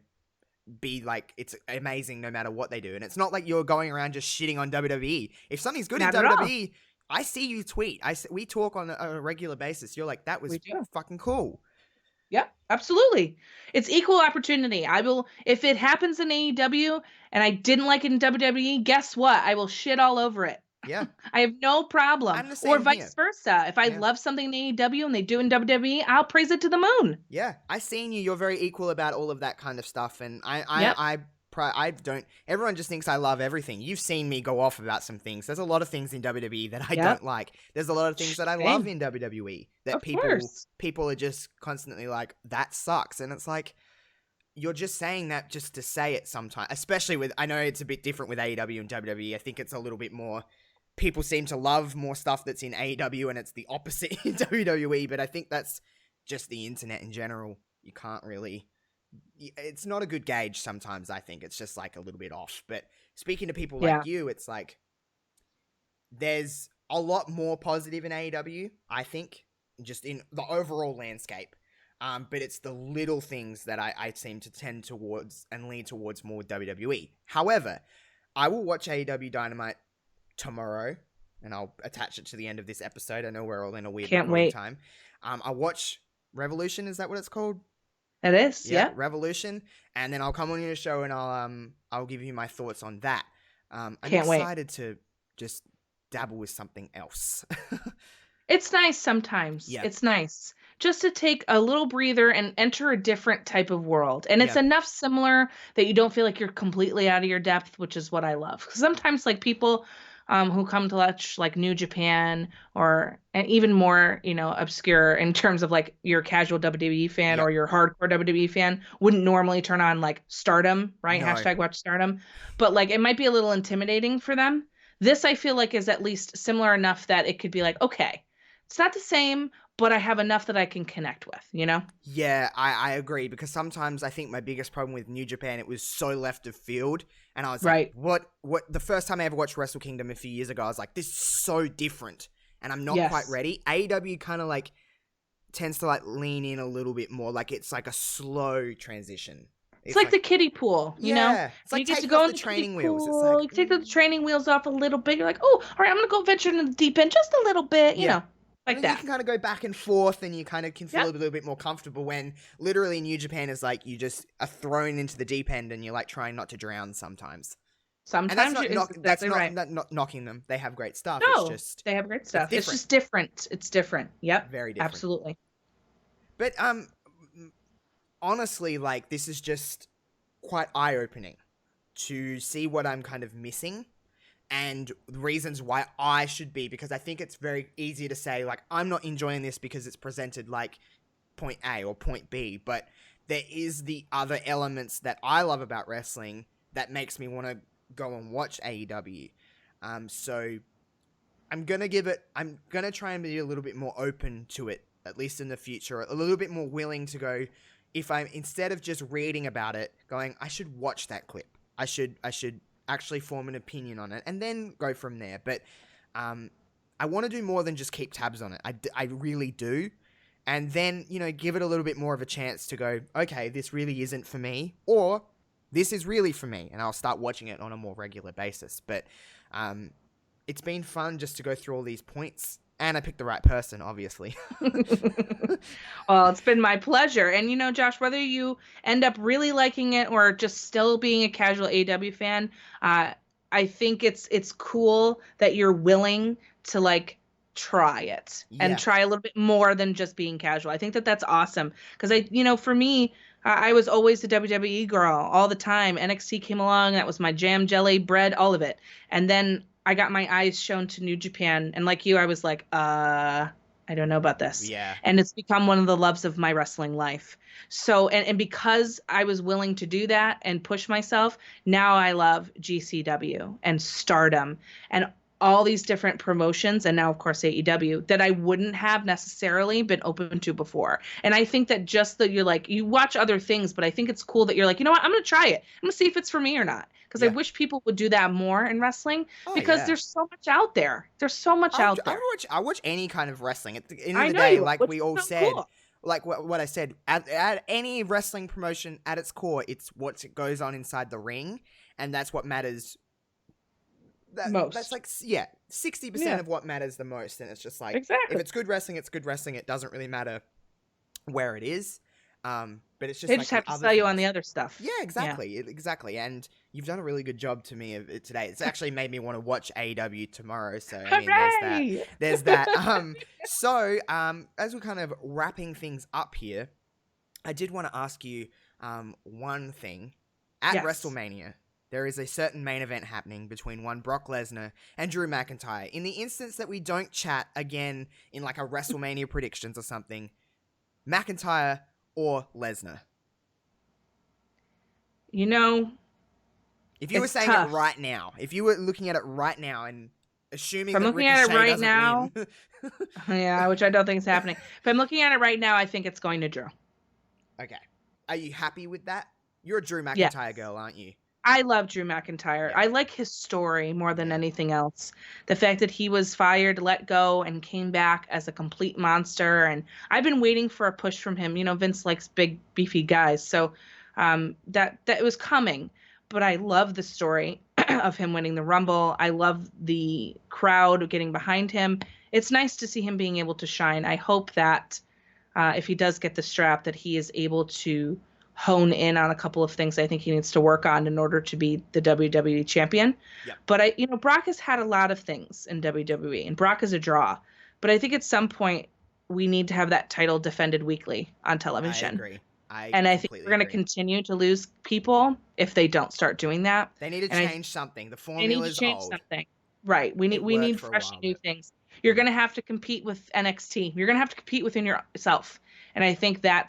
be like, it's amazing no matter what they do. And it's not like you're going around just shitting on WWE. If something's good in WWE, I see you tweet. We talk on a regular basis. You're like, that was fucking cool. Yeah, absolutely. It's equal opportunity. I will, if it happens in AEW and I didn't like it in WWE, guess what? I will shit all over it. Yeah. I have no problem. I'm the same or vice versa. If I love something in AEW and they do in WWE, I'll praise it to the moon. Yeah. I seen you. You're very equal about all of that kind of stuff. And I don't, everyone just thinks I love everything. You've seen me go off about some things. There's a lot of things in WWE that I don't like. There's a lot of things that I love in WWE that people are just constantly like, that sucks. And it's like, you're just saying that just to say it sometimes, especially with, I know it's a bit different with AEW and WWE. I think it's a little bit more, people seem to love more stuff that's in AEW and it's the opposite in WWE. But I think that's just the internet in general. You can't really, it's not a good gauge sometimes. I think it's just like a little bit off. But speaking to people like you, it's like there's a lot more positive in AEW, I think, just in the overall landscape. But it's the little things that I seem to tend towards and lean towards more with WWE. However, I will watch AEW Dynamite tomorrow, and I'll attach it to the end of this episode. I know we're all in a weird time. I'll watch Revolution. Is that what it's called? It is, yeah. Revolution, and then I'll come on your show and I'll give you my thoughts on that. I'm excited to just dabble with something else. It's nice sometimes. Yeah. It's nice just to take a little breather and enter a different type of world. And it's enough similar that you don't feel like you're completely out of your depth, which is what I love. Because sometimes like people who come to watch like New Japan and even more, obscure in terms of like your casual WWE fan or your hardcore WWE fan wouldn't normally turn on like Stardom, right? No. # watch Stardom. But like it might be a little intimidating for them. This I feel like is at least similar enough that it could be like, okay, it's not the same, but I have enough that I can connect with, Yeah, I agree, because sometimes I think my biggest problem with New Japan, it was so left of field, and I was like, what, the first time I ever watched Wrestle Kingdom a few years ago, I was like, this is so different, and I'm not quite ready. AEW kind of like tends to like lean in a little bit more. Like it's like a slow transition. It's like the kiddie pool, you know? Yeah, it's like You get to taking go off in the the training kiddie wheels. It's pool, like you take the training wheels off a little bit. You're like, oh, all right, I'm going to go venture into the deep end just a little bit, you know, and like then you that. can kind of go back and forth, and you kind of can feel Yep. a little bit more comfortable when literally New Japan is like you just are thrown into the deep end, and you're like trying not to drown sometimes. And that's Sometimes not you're exactly right. not knocking them. They have great stuff. It's No, just they have great stuff. It's different. just different. It's different. Yep. Very different. Absolutely. But honestly, like this is just quite eye-opening to see what I'm kind of missing and the reasons why I should be, because I think it's very easy to say, like, I'm not enjoying this because it's presented like point A or point B, but there is the other elements that I love about wrestling that makes me want to go and watch AEW. So I'm going to try and be a little bit more open to it, at least in the future, a little bit more willing to go, if I'm, instead of just reading about it, going, I should watch that clip. I should actually form an opinion on it and then go from there. But I want to do more than just keep tabs on it. I really do. And then, you know, give it a little bit more of a chance to go, okay, this really isn't for me, or this is really for me, and I'll start watching it on a more regular basis. But it's been fun just to go through all these points. And I picked the right person, obviously. Well, it's been my pleasure. And, you know, Josh, whether you end up really liking it or just still being a casual AEW fan, I think it's cool that you're willing to, like, try it and try a little bit more than just being casual. I think that's awesome. Because, for me, I was always a WWE girl all the time. NXT came along. That was my jam, jelly, bread, all of it. And then I got my eyes shown to New Japan, and like you, I was like, I don't know about this. Yeah. And it's become one of the loves of my wrestling life. So, and because I was willing to do that and push myself, now I love GCW and Stardom and all these different promotions, and now, of course, AEW, that I wouldn't have necessarily been open to before. And I think that just that you're like, you watch other things, but I think it's cool that you're like, you know what, I'm going to try it. I'm going to see if it's for me or not. Because I wish people would do that more in wrestling, because there's so much out there. There's so much out there. I watch any kind of wrestling. At the end I of the know day, you, like which we is all so said, cool. like what I said, at any wrestling promotion, at its core, it's what goes on inside the ring, and that's what matters. Most. That's like 60% of what matters the most, and it's just like, Exactly. if it's good wrestling, it's good wrestling. It doesn't really matter where it is. But it's just They like just have the to other sell you on things. the other stuff. Yeah, exactly, exactly. And you've done a really good job to me of it today. It's actually made me want to watch AEW tomorrow. So I mean, Hooray! there's that. So as we're kind of wrapping things up here, I did want to ask you one thing. At Yes. WrestleMania, there is a certain main event happening between one Brock Lesnar and Drew McIntyre. In the instance that we don't chat again in like a WrestleMania predictions or something, McIntyre or Lesnar? You know, If you were it's saying tough. it right now, if you were looking at it right now and assuming If I'm that looking at it Ricochet right doesn't now- win, yeah, which I don't think is happening. If I'm looking at it right now, I think it's going to Drew. okay, are you happy with that? You're a Drew McIntyre Yes. girl, aren't you? I love Drew McIntyre. Yeah. I like his story more than Yeah. anything else. The fact that he was fired, let go, and came back as a complete monster. And I've been waiting for a push from him. You know, Vince likes big, beefy guys. So that was coming. But I love the story of him winning the Rumble. I love the crowd getting behind him. It's nice to see him being able to shine. I hope that if he does get the strap, that he is able to hone in on a couple of things I think he needs to work on in order to be the WWE champion. Yeah. But Brock has had a lot of things in WWE, and Brock is a draw. But I think at some point we need to have that title defended weekly on television. I agree. And I think we're going to continue to lose people if they don't start doing that. They need to and change something. The They need formula to is change old. something. Right. We It need worked for a fresh while, new but- things. You're going to have to compete with NXT. You're going to have to compete within yourself. And I think that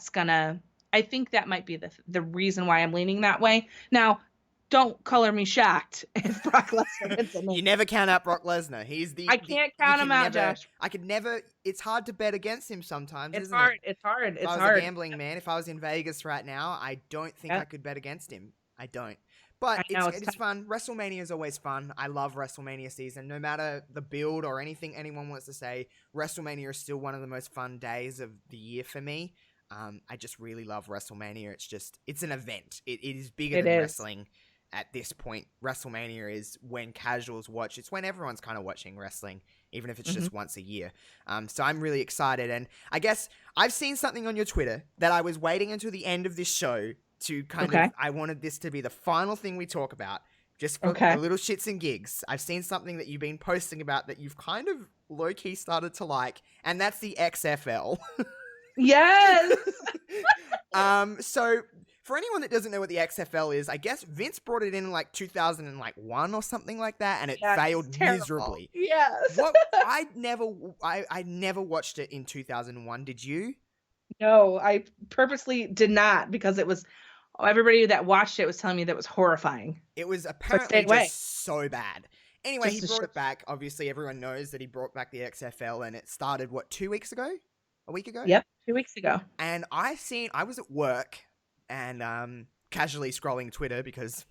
might be the reason why I'm leaning that way. Now, don't color me shocked if Brock Lesnar wins it. You never count out Brock Lesnar. He's the. I can't count him out, Josh. I could never. It's hard to bet against him sometimes. It's isn't hard. It? It's hard. If It's I was hard. a gambling man, if I was in Vegas right now, I don't think Yeah. I could bet against him. I don't. But I know, it's tough. fun. WrestleMania is always fun. I love WrestleMania season. No matter the build or anything anyone wants to say, WrestleMania is still one of the most fun days of the year for me. I just really love WrestleMania. It's an event. It is bigger It than is. wrestling at this point. WrestleMania is when casuals watch. It's when everyone's kind of watching wrestling, even if it's just once a year. So I'm really excited. And I guess I've seen something on your Twitter that I was waiting until the end of this show to kind of, I wanted this to be the final thing we talk about, just for a little shits and gigs. I've seen something that you've been posting about that you've kind of low-key started to like, and that's the XFL. Yes. So for anyone that doesn't know what the XFL is, I guess Vince brought it in like 2001 or something like that, and it failed miserably. Yes. I never watched it in 2001. Did you? No, I purposely did not, because it was, everybody that watched it was telling me that it was horrifying. It was apparently just so bad. Anyway, Just he brought it back. Obviously, everyone knows that he brought back the XFL, and it started, 2 weeks ago? A week ago? Yep, 2 weeks ago. And I was at work and casually scrolling Twitter because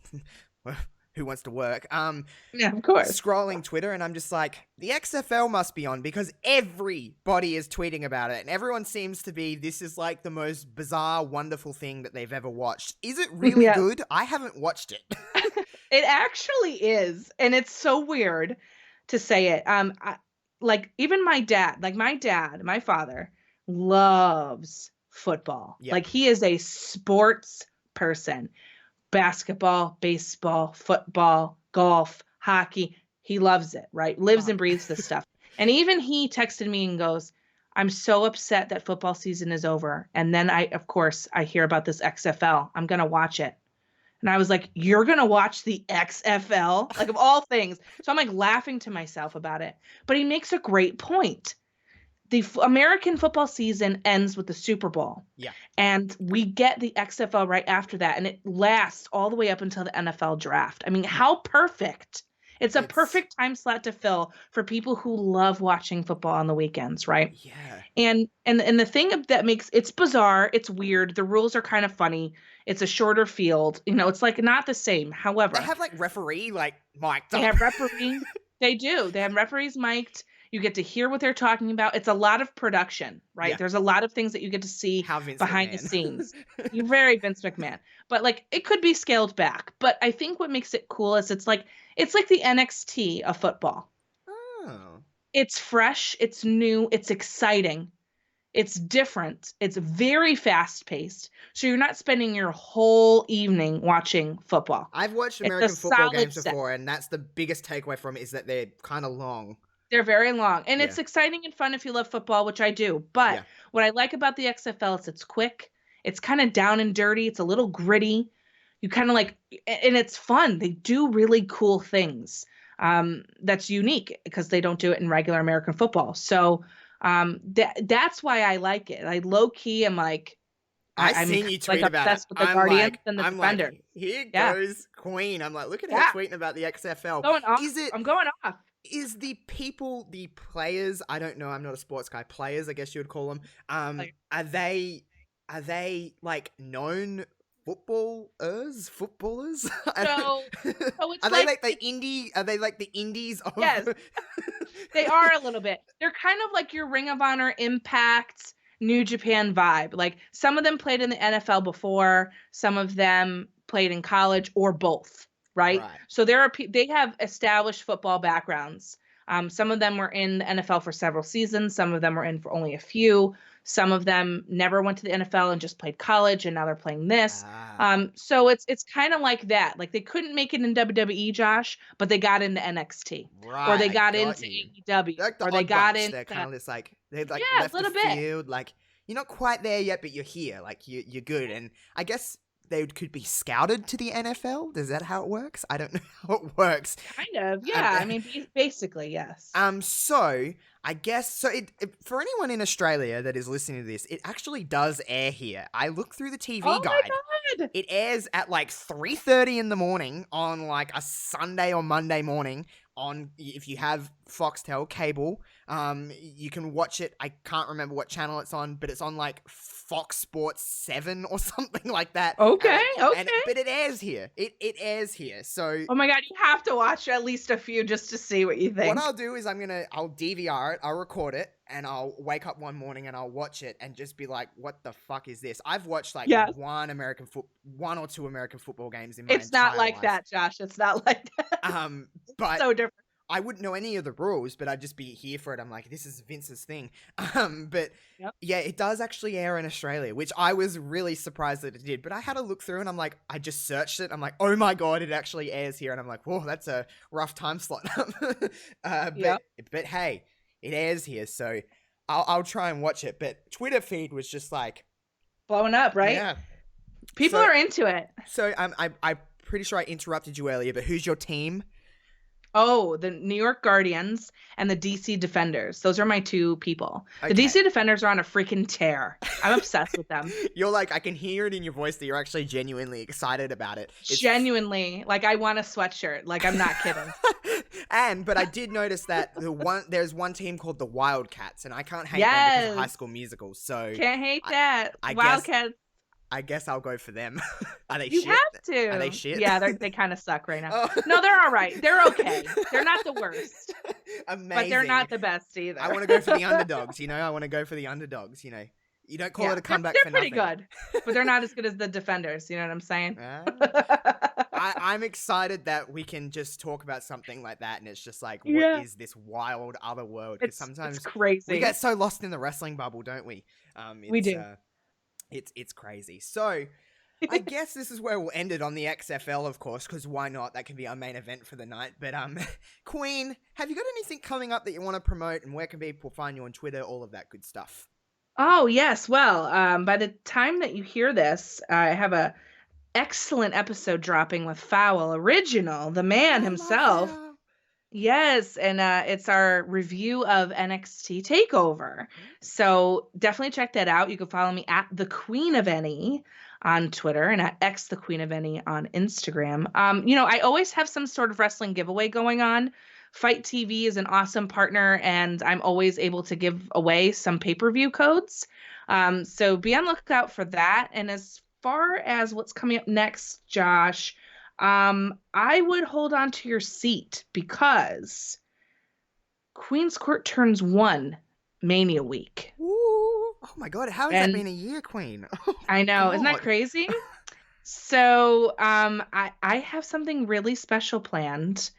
who wants to work? Yeah, of course. Scrolling Twitter, and I'm just like, the XFL must be on because everybody is tweeting about it, and everyone seems to be, this is like the most bizarre, wonderful thing that they've ever watched. Is it really good? I haven't watched it. It actually is, and it's so weird to say it. Even my father loves football. Yep. Like, he is a sports person. Basketball, baseball, football, golf, hockey. He loves it, right? Lives and breathes this stuff. And even he texted me and goes, I'm so upset that football season is over. And then I hear about this XFL. I'm going to watch it. And I was like, you're going to watch the XFL? Like, of all things. So I'm like laughing to myself about it. But he makes a great point. The American football season ends with the Super Bowl. Yeah. And we get the XFL right after that. And it lasts all the way up until the NFL draft. I mean, how perfect. It's a perfect time slot to fill for people who love watching football on the weekends, right? Yeah. And the thing that makes it's bizarre, it's weird. The rules are kind of funny. It's a shorter field. It's like not the same. However, they have like referee mic'd up. They have referee. They do. They have referees mic'd. You get to hear what they're talking about. It's a lot of production, right? Yeah. There's a lot of things that you get to see behind the scenes. You're very Vince McMahon. But like, it could be scaled back. But I think what makes it cool is it's like the NXT of football. Oh. It's fresh, it's new, it's exciting. It's different. It's very fast paced. So you're not spending your whole evening watching football. I've watched American football games before, and that's the biggest takeaway from it, is that they're kind of long. They're very long. And it's exciting and fun if you love football, which I do. But what I like about the XFL is it's quick. It's kind of down and dirty. It's a little gritty. You kind of like, and it's fun. They do really cool things. That's unique because they don't do it in regular American football. So that's why I like it. I low key am like, I've seen you tweet about it. With the Guardians and the Defender. Like, here goes Queen. I'm like, look at her tweeting about the XFL. Going off. I'm going off. Is the players, I don't know, I'm not a sports guy, players, I guess you would call them, are they like known footballers? So it's are they like the indies of... Yes. They are a little bit. They're kind of like your Ring of Honor, Impact, New Japan vibe. Like, some of them played in the NFL before, some of them played in college, or both. Right? So they have established football backgrounds. Some of them were in the NFL for several seasons. Some of them were in for only a few. Some of them never went to the NFL and just played college, and now they're playing this. So it's kind of like that. Like, they couldn't make it in WWE, Josh, but they got into NXT, or they got into AEW, like or they got into... They're kind of just like, they like left a little the field. Like, you're not quite there yet, but you're here. Like, you're good. And I guess they could be scouted to the NFL. Is that how it works? I don't know how it works. Kind of, yeah. I mean, basically, yes. So I guess so. It for anyone in Australia that is listening to this, it actually does air here. I looked through the TV guide. My God. It airs at like 3:30 in the morning on like a Sunday or Monday morning. On if you have Foxtel cable, You can watch it. I can't remember what channel it's on, but it's on like Fox Sports 7 or something like that. Okay, But it airs here. It airs here. So oh my God, you have to watch at least a few just to see what you think. what I'll do is I'll DVR it, I'll record it, and I'll wake up one morning and I'll watch it and just be like, what the fuck is this? I've watched like one or two American football games in my entire life. It's not like that, Josh. It's not like that. But so different. I wouldn't know any of the rules, but I'd just be here for it. I'm like, this is Vince's thing. But yeah, it does actually air in Australia, which I was really surprised that it did. But I had a look through and I'm like, I just searched it. I'm like, oh my God, it actually airs here. And I'm like, whoa, that's a rough time slot. But hey, it airs here. So I'll try and watch it. But Twitter feed was just like blowing up, right? Yeah. People are into it. So I'm pretty sure I interrupted you earlier, but who's your team? Oh, the New York Guardians and the DC Defenders. Those are my two people. Okay. The DC Defenders are on a freaking tear. I'm obsessed with them. You're like, I can hear it in your voice that you're actually genuinely excited about it. Genuinely. Like, I want a sweatshirt. Like, I'm not kidding. But I did notice that there's one team called the Wildcats, and I can't hate them because of High School Musical. So can't hate that. I Wildcats. I guess I'll go for them. Are they you shit? You have to. Are they shit? Yeah, they kind of suck right now. No, they're all right. They're okay. They're not the worst. Amazing. But they're not the best either. I want to go for the underdogs, you know? I want to go for the underdogs, you know? You don't call it a comeback for nothing. They're pretty good, but they're not as good as the Defenders, you know what I'm saying? I'm excited that we can just talk about something like that, and it's just like, what is this wild other world? Because sometimes it's crazy. We get so lost in the wrestling bubble, don't we? We do. It's crazy. So I guess this is where we'll end it on the XFL, of course, because why not? That can be our main event for the night. But Queen, have you got anything coming up that you want to promote, and where can people find you on Twitter, all of that good stuff? Oh, yes. Well, by the time that you hear this, I have a excellent episode dropping with Fowl Original, the man himself. Yes, and it's our review of NXT TakeOver. So definitely check that out. You can follow me at The Queen of Any on Twitter and at X The Queen of Any on Instagram. I always have some sort of wrestling giveaway going on. Fight TV is an awesome partner, and I'm always able to give away some pay-per-view codes. So be on the lookout for that. And as far as what's coming up next, Josh, I would hold on to your seat because Queen's Court turns 1 Mania week. Ooh, oh my God, how has that been a year, Queen? Oh, I know, God. Isn't that crazy? So I have something really special planned,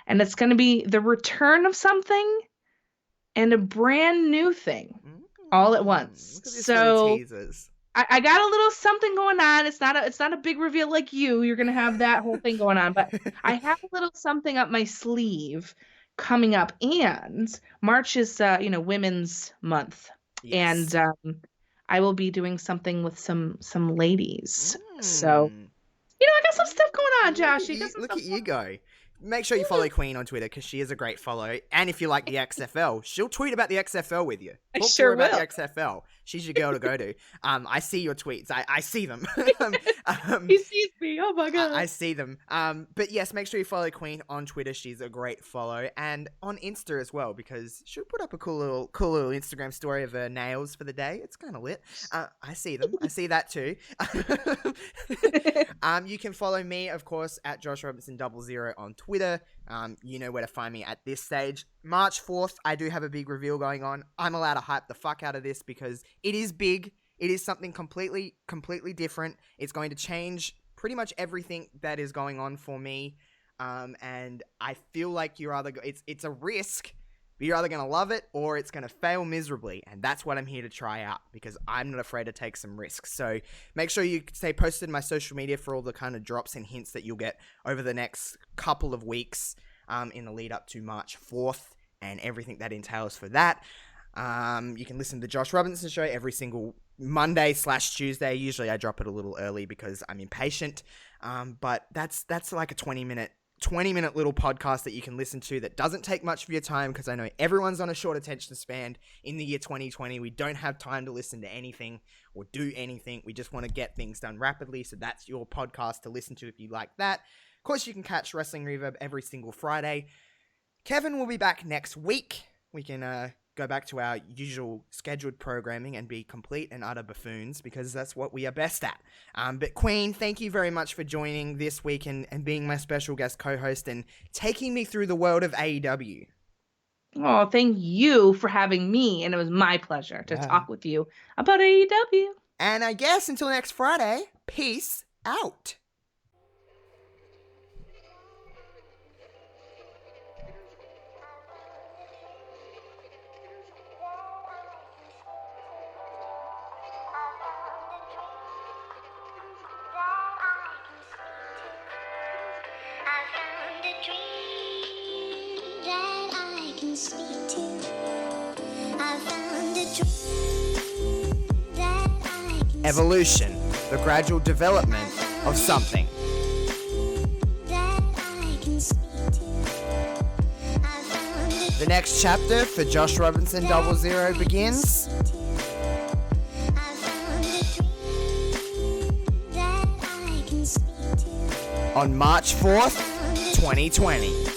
and it's going to be the return of something and a brand new thing all at once. Look at this little teasers. I got a little something going on. It's not a big reveal like you. You're gonna have that whole thing going on, but I have a little something up my sleeve coming up. And March is Women's Month, and I will be doing something with some ladies. So I got some stuff going on, Josh. Look at you go. Make sure you follow Queen on Twitter because she is a great follow. And if you like the XFL, she'll tweet about the XFL with you. Talk to her about the XFL. She's your girl to go to. I see your tweets. I see them. He sees me. Oh my God. I see them. But yes, make sure you follow Queen on Twitter. She's a great follow. And on Insta as well, because she'll put up a cool little Instagram story of her nails for the day. It's kind of lit. I see them. I see that too. You can follow me, of course, at Josh Robinson 00 on Twitter. You know where to find me at this stage. March 4th, I do have a big reveal going on. I'm allowed to hype the fuck out of this because it is big. It is something completely different. It's going to change pretty much everything that is going on for me. And I feel like it's a risk, but you're either going to love it or it's going to fail miserably. And that's what I'm here to try out because I'm not afraid to take some risks. So make sure you stay posted in my social media for all the kind of drops and hints that you'll get over the next couple of weeks in the lead up to March 4th and everything that entails for that. You can listen to the Josh Robinson Show every single Monday/Tuesday. Usually I drop it a little early because I'm impatient. But that's like a 20-minute little podcast that you can listen to that doesn't take much of your time because I know everyone's on a short attention span in the year 2020. We don't have time to listen to anything or do anything. We just want to get things done rapidly. So that's your podcast to listen to if you like that. Of course, you can catch Wrestling Reverb every single Friday. Kevin will be back next week. We can go back to our usual scheduled programming and be complete and utter buffoons, because that's what we are best at. But Queen, thank you very much for joining this week and being my special guest co-host and taking me through the world of AEW. Oh, thank you for having me, and it was my pleasure to talk with you about AEW. And I guess until next Friday, peace out. Evolution, the gradual development of something. The next chapter for Josh Robinson 00 begins on March 4th, 2020.